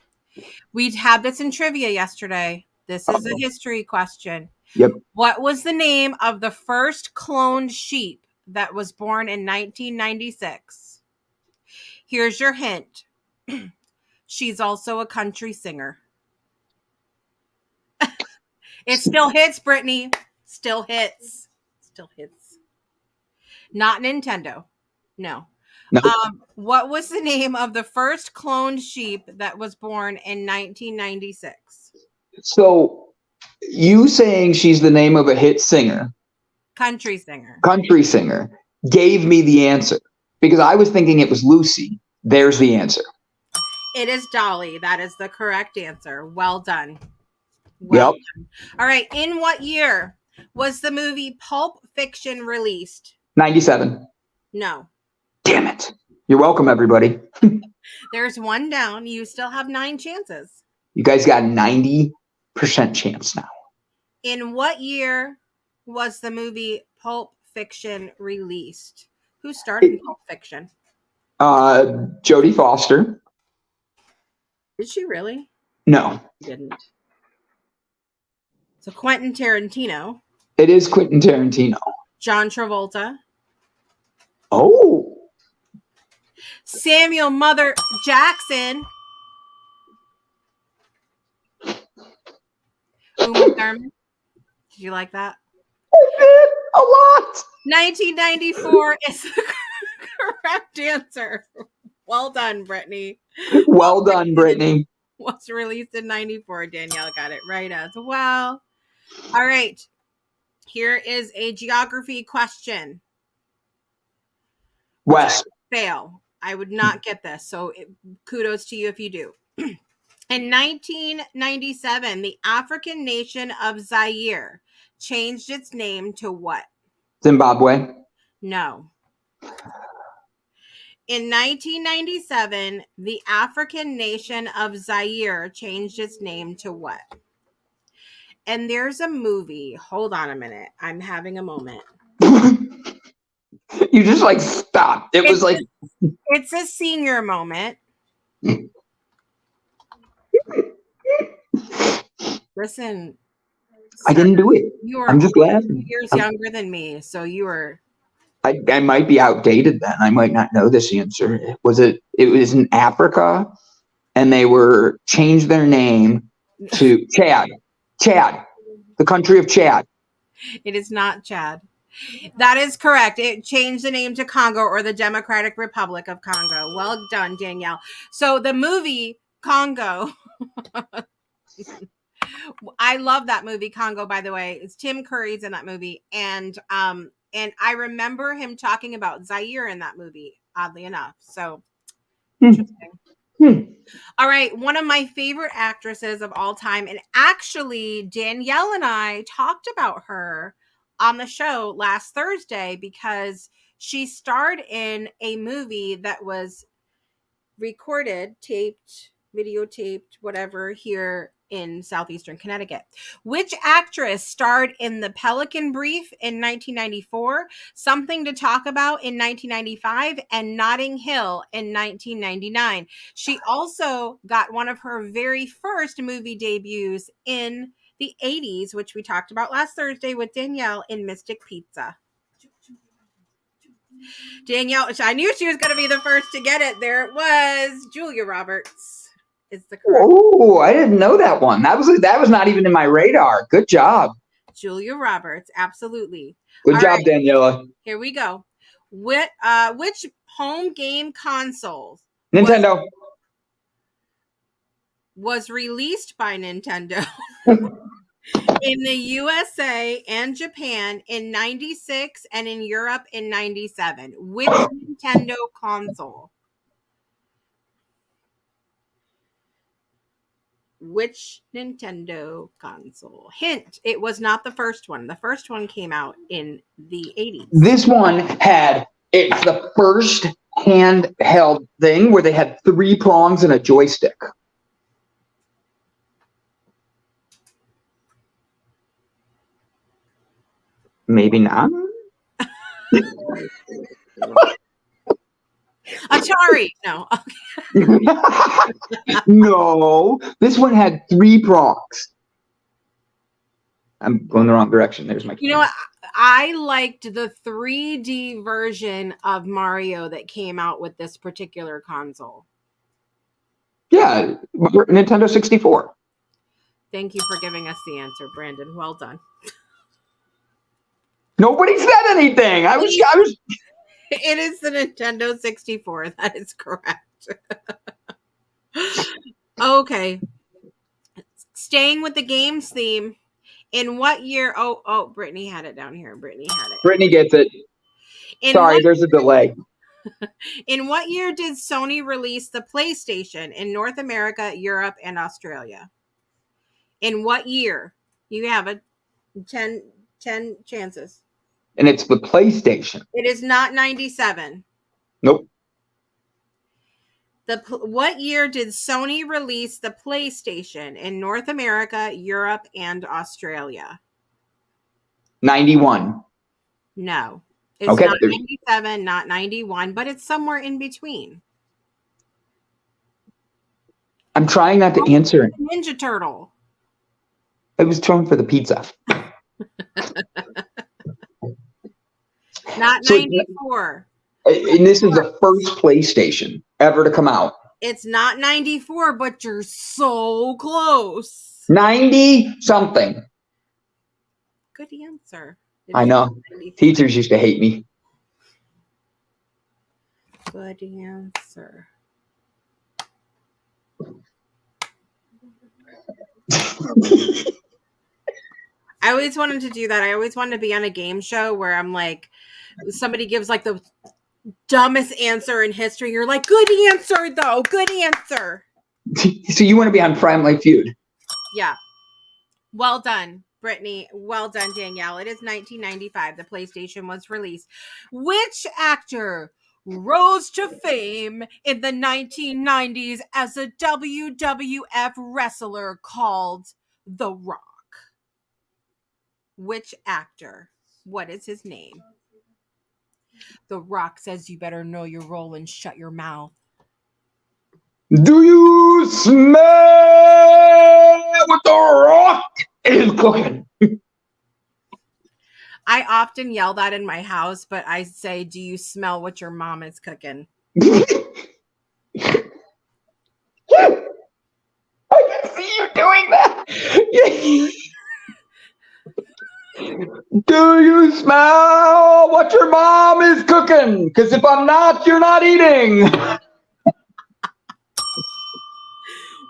We had this in trivia yesterday. This is a history question. Yep. What was the name of the first cloned sheep that was born in 1996? Here's your hint. She's also a country singer. It still hits, Brittany. Still hits. Still hits. Not Nintendo. No. No. What was the name of the first cloned sheep that was born in 1996? So you saying she's the name of a hit singer, Country singer. country singer, gave me the answer because I was thinking it was Lucy. There's the answer. It is Dolly. That is the correct answer. Well done. Well done. All right. In what year was the movie Pulp Fiction released? 97. No. Damn it. You're welcome, everybody. There's one down. You still have 9 chances. You guys got 90% chance now. In what year was the movie Pulp Fiction released? Who starred in Pulp Fiction? Jodie Foster. Did she really? No. Didn't. So Quentin Tarantino. It is Quentin Tarantino. John Travolta. Oh. Samuel Mother Jackson. Uma Thurman. Did you like that? I did a lot. 1994 is the correct answer. Well done, Brittany. Well done, Brittany. Was released in 94. Danielle got it right as well. All right. Here is a geography question. West. Fail. I would not get this. So kudos to you if you do. In 1997, the African nation of Zaire changed its name to what? Zimbabwe. No. In 1997, the African nation of Zaire changed its name to what? And there's a movie. Hold on a minute. I'm having a moment. You just like stopped. Was like. It's a senior moment. Listen. I didn't do it. I'm just glad. 2 years younger than me. So you were. I might be outdated then. I might not know this answer. It was in Africa, and they were changed their name to Chad. Chad, the country of Chad. It is not Chad. That is correct. It changed the name to Congo, or the Democratic Republic of Congo. Well done, Danielle. So the movie Congo. I love that movie Congo, by the way. It's Tim Curry's in that movie, and I remember him talking about Zaire in that movie, oddly enough. So interesting. All right. One of my favorite actresses of all time. And actually, Danielle and I talked about her on the show last Thursday because she starred in a movie that was recorded, taped, videotaped, whatever, here in southeastern Connecticut. Which actress starred in The Pelican Brief in 1994, Something to Talk About in 1995, and Notting Hill in 1999? She also got one of her very first movie debuts in the 80s, which we talked about last Thursday with Danielle in Mystic Pizza. Danielle, I knew she was going to be the first to get it. There it was. Julia Roberts. Is the correct. Oh, I didn't know that one. That was not even in my radar. Good job. Julia Roberts, absolutely. Good job, right. Daniela. Here we go. Which home game console Nintendo was released by Nintendo in the USA and Japan in 96 and in Europe in 97? Which Nintendo console? Which Nintendo console? Hint, it was not the first one. The first one came out in the 80s. This one it's the first handheld thing where they had 3 prongs and a joystick. Maybe not. Atari. No. No. This one had 3 prongs. I'm going the wrong direction. There's my. You know what? I liked the 3D version of Mario that came out with this particular console. Yeah, Nintendo 64. Thank you for giving us the answer, Brandon. Well done. Nobody said anything. I was. It is the Nintendo 64. That is correct. Okay. Staying with the games theme. In what year? Oh, Brittany had it down here. Brittany had it. Brittany gets it. Sorry, there's a delay. In what year did Sony release the PlayStation in North America, Europe, and Australia? In what year? You have a 10 chances. And it's the PlayStation. It is not 97. Nope. What year did Sony release the PlayStation in North America, Europe, and Australia? 91. No. It's Okay. not 97, not 91, but it's somewhere in between. I'm trying not to answer it. Ninja Turtle. I was trying for the pizza. Not 94. And this is the first PlayStation ever to come out. It's not 94, but you're so close. 90 something. Good answer. I know. Teachers used to hate me. Good answer. I always wanted to do that. I always wanted to be on a game show where I'm like, somebody gives like the dumbest answer in history. You're like, good answer though. Good answer. So you want to be on Prime Life Feud? Yeah. Well done, Brittany. Well done, Danielle. It is 1995. The PlayStation was released. Which actor rose to fame in the 1990s as a WWF wrestler called The Rock? Which actor? What is his name? The Rock says you better know your role and shut your mouth. Do you smell what The Rock is cooking? I often yell that in my house, but I say, do you smell what your mom is cooking? I can see you doing that. Do you smell what your mom is cooking? Because if I'm not, you're not eating.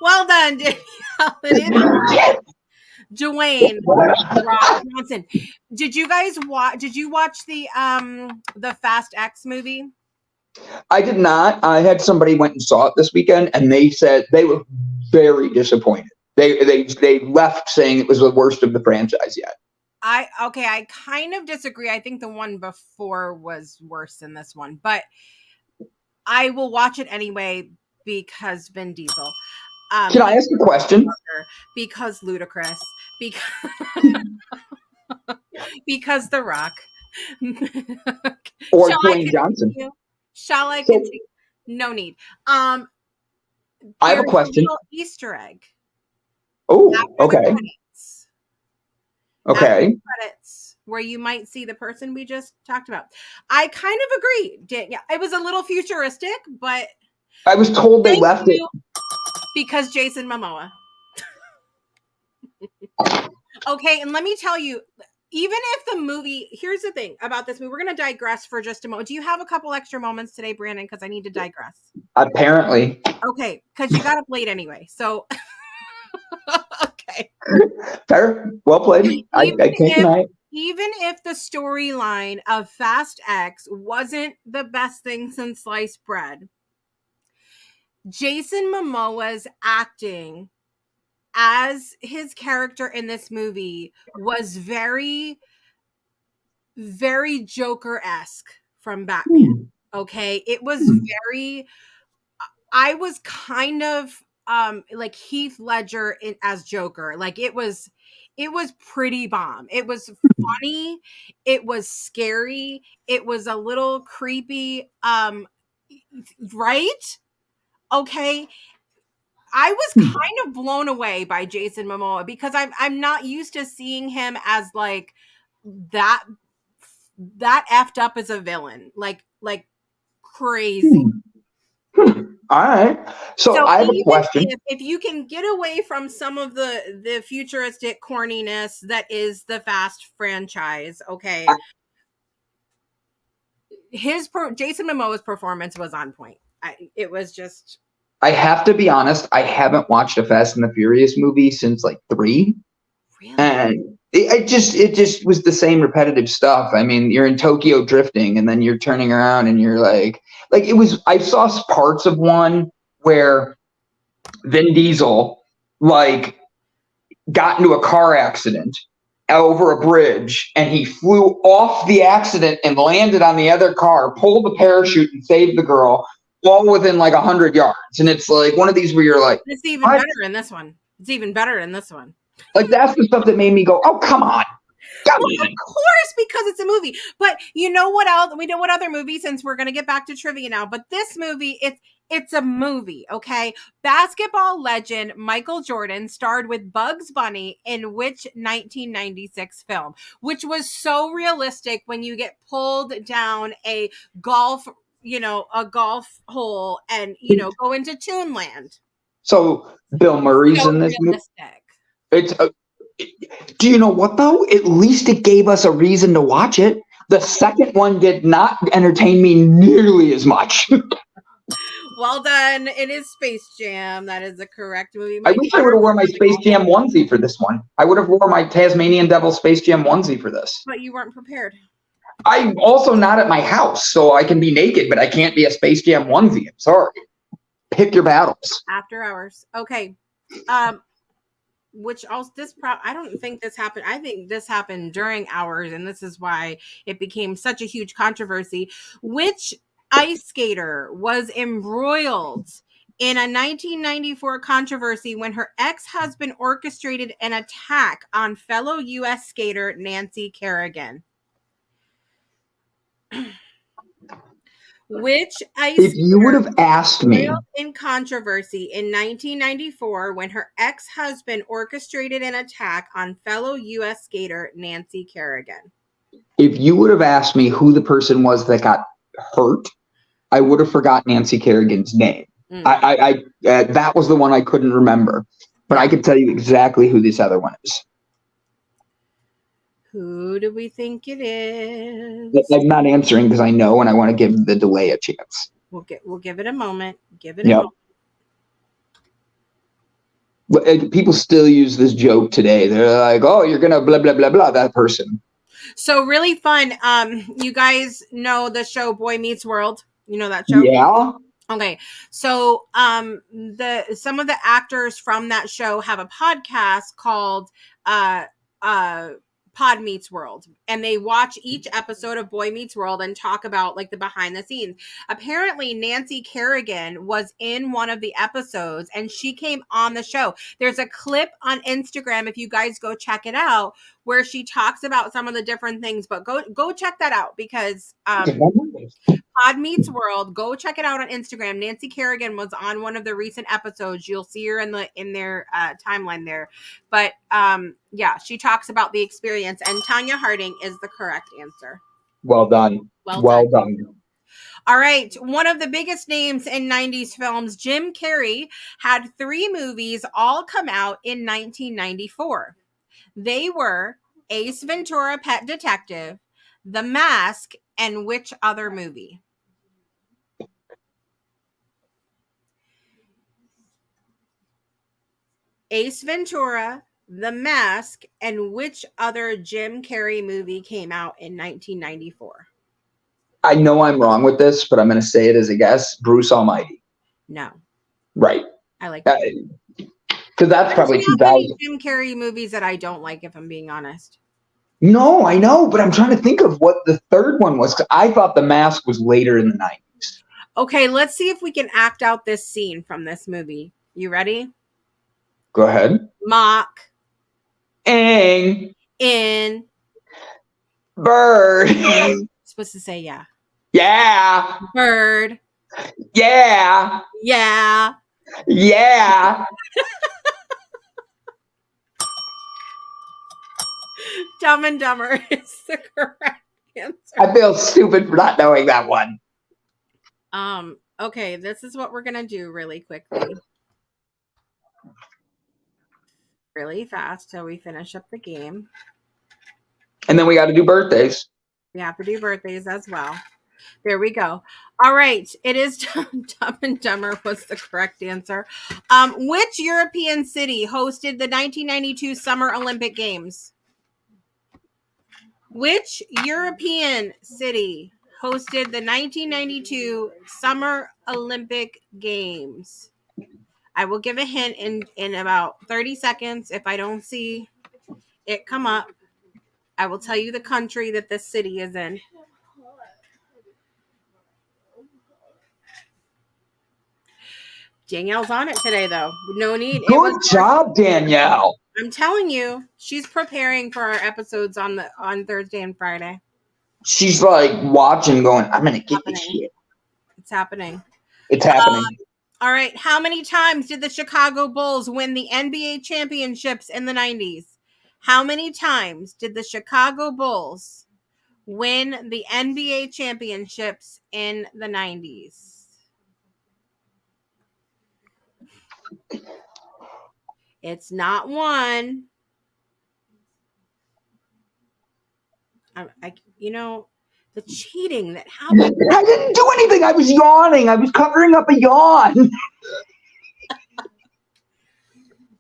Well done, Danielle. It is Dwayne Rock Johnson. Did you guys watch? Did you watch the Fast X movie? I did not. I had somebody went and saw it this weekend, and they said they were very disappointed. They left saying it was the worst of the franchise yet. I kind of disagree. I think the one before was worse than this one, but I will watch it anyway because Vin Diesel. Can I ask a question? Because Ludacris. Because The Rock. Or Dwayne Johnson. Shall I continue? No need. I have a question. Easter egg. Oh, okay. Okay. Credits where you might see the person we just talked about. I kind of agree. Yeah, it was a little futuristic, but I was told they left it because Jason Momoa. Okay, and let me tell you, even if the movie, here's the thing about this movie, we're going to digress for just a moment. Do you have a couple extra moments today, Brandon? Because I need to digress. Apparently. Okay, because you got up late anyway. So, okay. Fair. Well played. I can't deny it. Even if the storyline of Fast X wasn't the best thing since sliced bread, Jason Momoa's acting as his character in this movie was very, very Joker-esque from Batman. Okay. It was very, I was kind of like Heath Ledger as Joker. Like it was pretty bomb. It was funny. It was scary. It was a little creepy. Right? Okay. I was kind of blown away by Jason Momoa because I'm not used to seeing him as like that effed up as a villain, like crazy. All right. So I have a question. If you can get away from some of the futuristic corniness that is the Fast franchise, okay. Jason Momoa's performance was on point. It was just. I have to be honest. I haven't watched a Fast and the Furious movie since like 3. Really? And it just was the same repetitive stuff. I mean, you're in Tokyo drifting and then you're turning around and you're like it was, I saw parts of one where Vin Diesel like got into a car accident over a bridge and he flew off the accident and landed on the other car, pulled the parachute and saved the girl all within like 100 yards. And it's like one of these where you're like, it's even better in this one. It's even better in this one. Like that's the stuff that made me go, oh, come on. Well, of course, because it's a movie. But you know what else? We know what other movie, since we're going to get back to trivia now. But this movie, it's a movie, okay? Basketball legend Michael Jordan starred with Bugs Bunny in which 1996 film? Which was so realistic when you get pulled down a golf hole and, go into Toonland. So Bill Murray's in this movie. It's do you know what though? At least it gave us a reason to watch it. The second one did not entertain me nearly as much. Well done. It is Space Jam. That is the correct movie. I wish I would have worn my Space Jam onesie for this one. I would have worn my Tasmanian Devil Space Jam onesie for this. But you weren't prepared. I'm also not at my house, so I can be naked, but I can't be a Space Jam onesie. I'm sorry. Pick your battles. After hours. Okay. Which also I don't think this happened. I think this happened during hours, and this is why it became such a huge controversy. Which ice skater was embroiled in a 1994 controversy when her ex-husband orchestrated an attack on fellow U.S. skater Nancy Kerrigan? Which ice if you would have asked me in controversy in 1994 when her ex-husband orchestrated an attack on fellow U.S. skater Nancy Kerrigan? If you would have asked me who the person was that got hurt, I would have forgot Nancy Kerrigan's name. I that was the one I couldn't remember, but I could tell you exactly who this other one is. Who do we think it is? I'm not answering because I know and I want to give the delay a chance. We'll give it a moment. Give it a moment. People still use this joke today. They're like, oh, you're going to blah, blah, blah, blah, that person. So really fun. You guys know the show Boy Meets World? You know that show? Yeah. Okay. So some of the actors from that show have a podcast called Pod Meets World, and they watch each episode of Boy Meets World and talk about like the behind the scenes. Apparently Nancy Kerrigan was in one of the episodes and she came on the show. There's a clip on Instagram, if you guys go check it out, where she talks about some of the different things, but go check that out because Pod Meets World, go check it out on Instagram. Nancy Kerrigan was on one of the recent episodes. You'll see her in their timeline there. But yeah, she talks about the experience, and Tanya Harding is the correct answer. Well done. Well done. All right. One of the biggest names in 90s films, Jim Carrey, had 3 movies all come out in 1994. They were Ace Ventura, Pet Detective, The Mask, and which other movie? Ace Ventura, The Mask, and which other Jim Carrey movie came out in 1994? I know I'm wrong with this, but I'm going to say it as a guess. Bruce Almighty. No. Right. I like that. Because that's probably 2000. Jim Carrey movies that I don't like, if I'm being honest. No, I know, but I'm trying to think of what the third one was. I thought The Mask was later in the 90s. Okay, let's see if we can act out this scene from this movie. You ready? Go ahead. Mock. Ang. In. Bird. Supposed to say yeah. Yeah. Bird. Yeah. Yeah. Yeah. Dumb and Dumber is the correct answer. I feel stupid for not knowing that one. Okay, this is what we're going to do really quickly. Really fast till we finish up the game. And then we got to do birthdays. We have to do birthdays as well. There we go. All right. It is Dumb and Dumber was the correct answer. Which European city hosted the 1992 Summer Olympic Games? Which European city hosted the 1992 Summer Olympic Games? I will give a hint in about 30 seconds. If I don't see it come up, I will tell you the country that this city is in. Danielle's on it today, though. No need. Good job, Danielle. I'm telling you, she's preparing for our episodes on Thursday and Friday. She's like watching, going, "I'm gonna get this shit." It's happening. It's happening. All right. How many times did the Chicago Bulls win the NBA championships in the 90s? How many times did the Chicago Bulls win the NBA championships in the 90s? It's not one. The cheating that happened. I didn't do anything. I was yawning. I was covering up a yawn.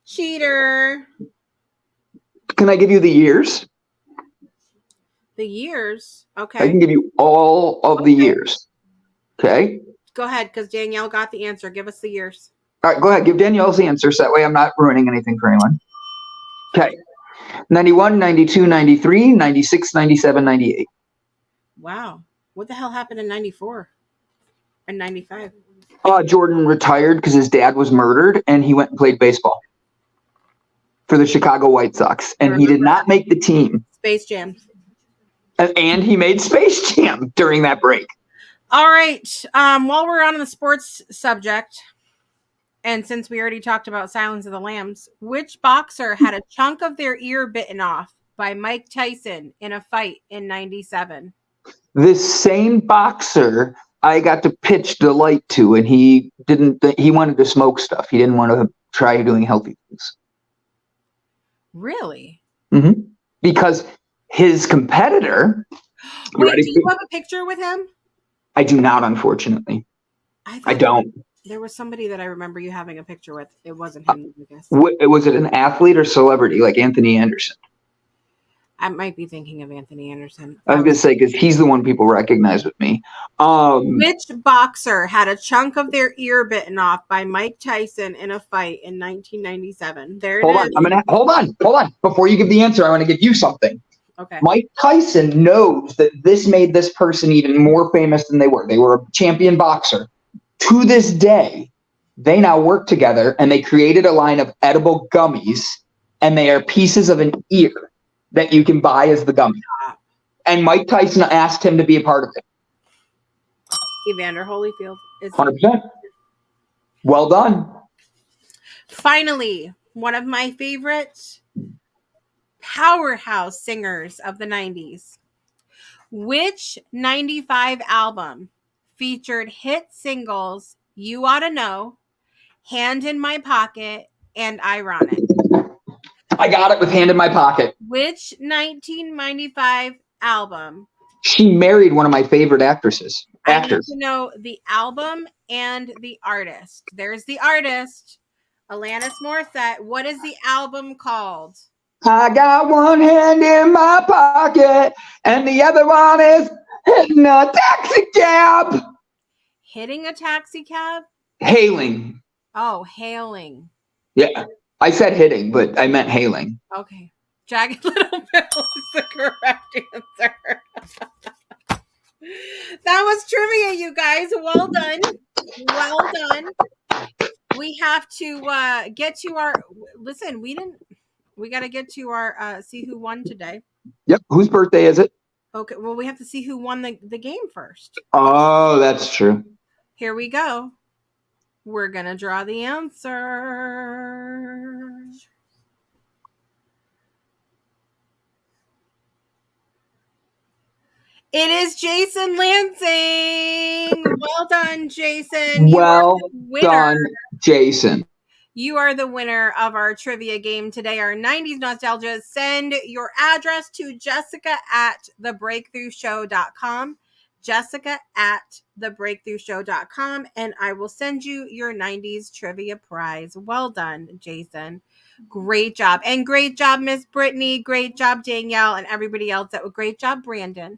Cheater. Can I give you the years? The years? Okay. I can give you all of the years. Okay? Go ahead, because Danielle got the answer. Give us the years. All right, go ahead. Give Danielle's the answer, so that way I'm not ruining anything for anyone. Okay. 91, 92, 93, 96, 97, 98. Wow. What the hell happened in 94 and 95? Jordan retired because his dad was murdered, and he went and played baseball for the Chicago White Sox, and he did not make the team. Space Jam. And he made Space Jam during that break. All right. While we're on the sports subject, and since we already talked about Silence of the Lambs, which boxer had a chunk of their ear bitten off by Mike Tyson in a fight in 97? This same boxer I got to pitch the light to, and he wanted to smoke stuff. He didn't want to try doing healthy things. Really? Mm-hmm. Because his competitor... Wait, do you have a picture with him? I do not, unfortunately. I don't. There was somebody that I remember you having a picture with. It wasn't him, I guess. Was it an athlete or celebrity like Anthony Anderson? I might be thinking of Anthony Anderson. I was going to say, because he's the one people recognize with me. Which boxer had a chunk of their ear bitten off by Mike Tyson in a fight in 1997? There it is. Hold on. Before you give the answer, I want to give you something. Okay. Mike Tyson knows that this made this person even more famous than they were. They were a champion boxer. To this day, they now work together, and they created a line of edible gummies, and they are pieces of an ear that you can buy as the gummy. And Mike Tyson asked him to be a part of it. Evander Holyfield. 100%. Well done. Finally, one of my favorite powerhouse singers of the 90s. Which 95 album featured hit singles You Oughta Know, Hand in My Pocket, and Ironic? I got it with Hand in My Pocket. Which 1995 album? She married one of my favorite actors. I need to know the album and the artist. There's the artist, Alanis Morissette. What is the album called? I got one hand in my pocket, and the other one is hitting a taxi cab. Hitting a taxi cab? Hailing. Oh, hailing. Yeah. I said hitting, but I meant hailing. Okay. Jagged Little Pill is the correct answer. That was trivia, you guys. Well done. Well done. We have to get to our... Listen, we got to get to our see who won today. Yep. Whose birthday is it? Okay. Well, we have to see who won the game first. Oh, that's true. Here we go. We're going to draw the answer. It is Jason Lansing. Well done, Jason. You are Well the winner. done, Jason. You are the winner of our trivia game today, our 90s nostalgia. Send your address to Jessica at thebreakthroughshow.com. Jessica at thebreakthroughshow.com, and I will send you your 90s trivia prize. Well done, Jason. Great job. And great job, Miss Brittany. Great job, Danielle, and everybody else. Great job, Brandon.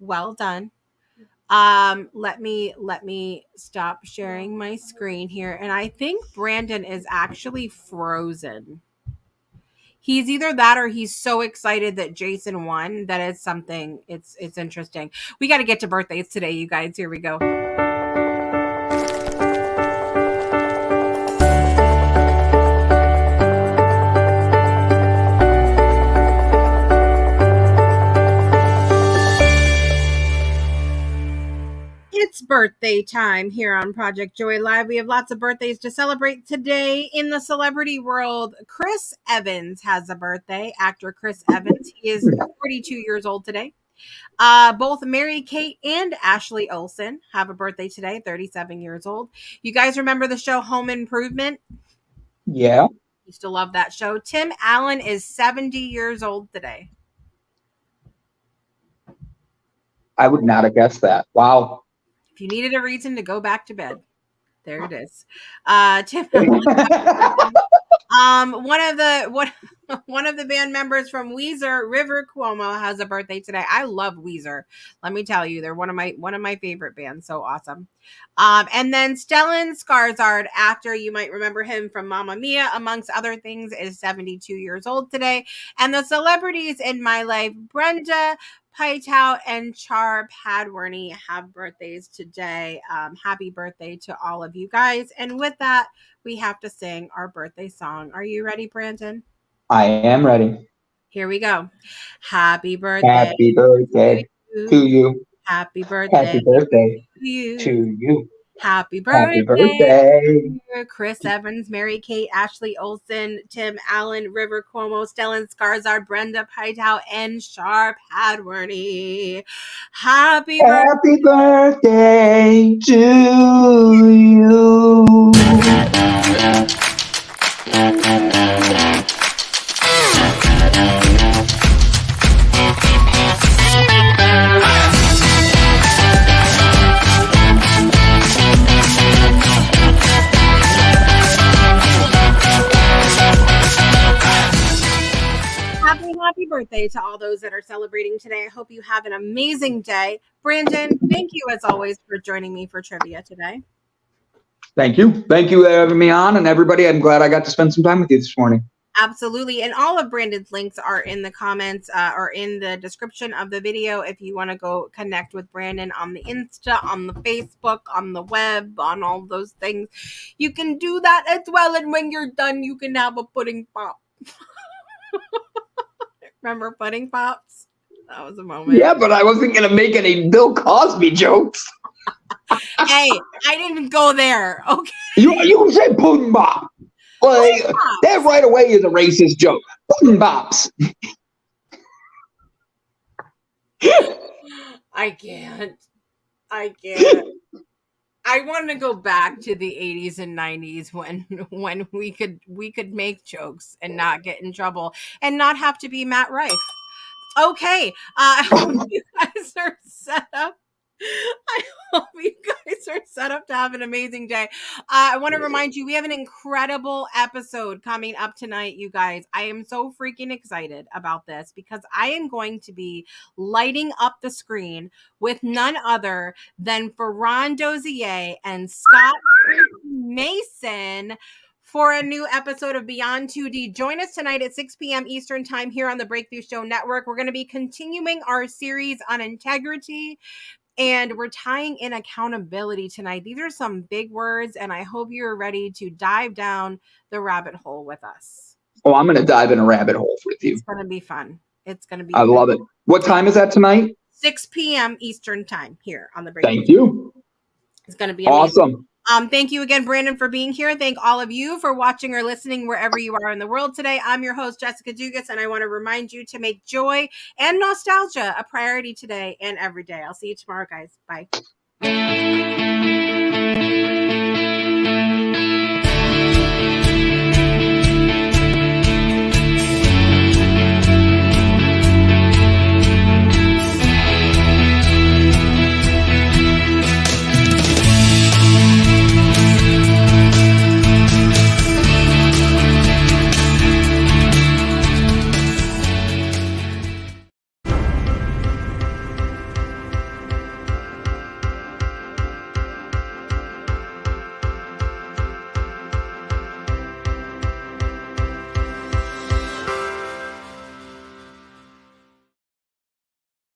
Well done. Let me stop sharing my screen here. And I think Brandon is actually frozen. He's either that or he's so excited that Jason won that it's something. It's interesting. We got to get to birthdays today, you guys. Here we go. It's birthday time here on Project Joy Live. We have lots of birthdays to celebrate today in the celebrity world. Chris Evans has a birthday. Actor Chris Evans. He is 42 years old today. Both Mary Kate and Ashley Olsen have a birthday today, 37 years old. You guys remember the show Home Improvement? Yeah. Used to love that show. Tim Allen is 70 years old today. I would not have guessed that. Wow. If you needed a reason to go back to bed, there it is. Tim Allen. One of the band members from Weezer, River Cuomo, has a birthday today. I love Weezer. Let me tell you, they're one of my favorite bands. So awesome. And then Stellan Skarsgård, actor, you might remember him from Mamma Mia, amongst other things, is 72 years old today. And the celebrities in my life, Brenda Pytow and Char Padwarney, have birthdays today. Happy birthday to all of you guys. And with that, we have to sing our birthday song. Are you ready, Brandon? I am ready. Here we go. Happy birthday. Happy birthday to you. Happy birthday. Happy birthday to you. To you. Happy birthday. Happy birthday. Chris Evans, Mary Kate, Ashley Olsen, Tim Allen, River Cuomo, Stellan Skarsgård, Brenda Pytow, and Char Padwarney. Happy birthday to you. Happy birthday to all those that are celebrating today. I hope you have an amazing day. Brandon, thank you as always for joining me for trivia today. Thank you. Thank you for having me on. And everybody, I'm glad I got to spend some time with you this morning. Absolutely. And all of Brandon's links are in the comments or in the description of the video. If you want to go connect with Brandon on the Insta, on the Facebook, on the web, on all those things, you can do that as well. And when you're done, you can have a pudding pop. Remember Pudding Pops? That was a moment. Yeah, but I wasn't going to make any Bill Cosby jokes. Hey, I didn't go there. Okay. You said Pudding Pop. Like, that right away is a racist joke. Pudding Pops. I can't. I want to go back to the 80s and 90s when we could make jokes and not get in trouble and not have to be Matt Rife. Okay, I hope you guys are set up. I hope you guys are set up to have an amazing day. I want to remind you, we have an incredible episode coming up tonight, you guys. I am so freaking excited about this because I am going to be lighting up the screen with none other than Ferran Dozier and Scott Mason for a new episode of Beyond 2D. Join us tonight at 6 p.m. Eastern Time here on the Breakthrough Show Network. We're going to be continuing our series on integrity, and we're tying in accountability tonight. These are some big words, and I hope you're ready to dive down the rabbit hole with us. Oh, I'm going to dive in a rabbit hole with you. It's going to be fun. It's going to be I love it. What time is that tonight? 6 p.m. Eastern Time here on the Breakthrough Thank you. It's going to be amazing. Awesome. Thank you again, Brandon, for being here. Thank all of you for watching or listening wherever you are in the world today. I'm your host, Jessica Dugas, and I want to remind you to make joy and nostalgia a priority today and every day. I'll see you tomorrow, guys. Bye.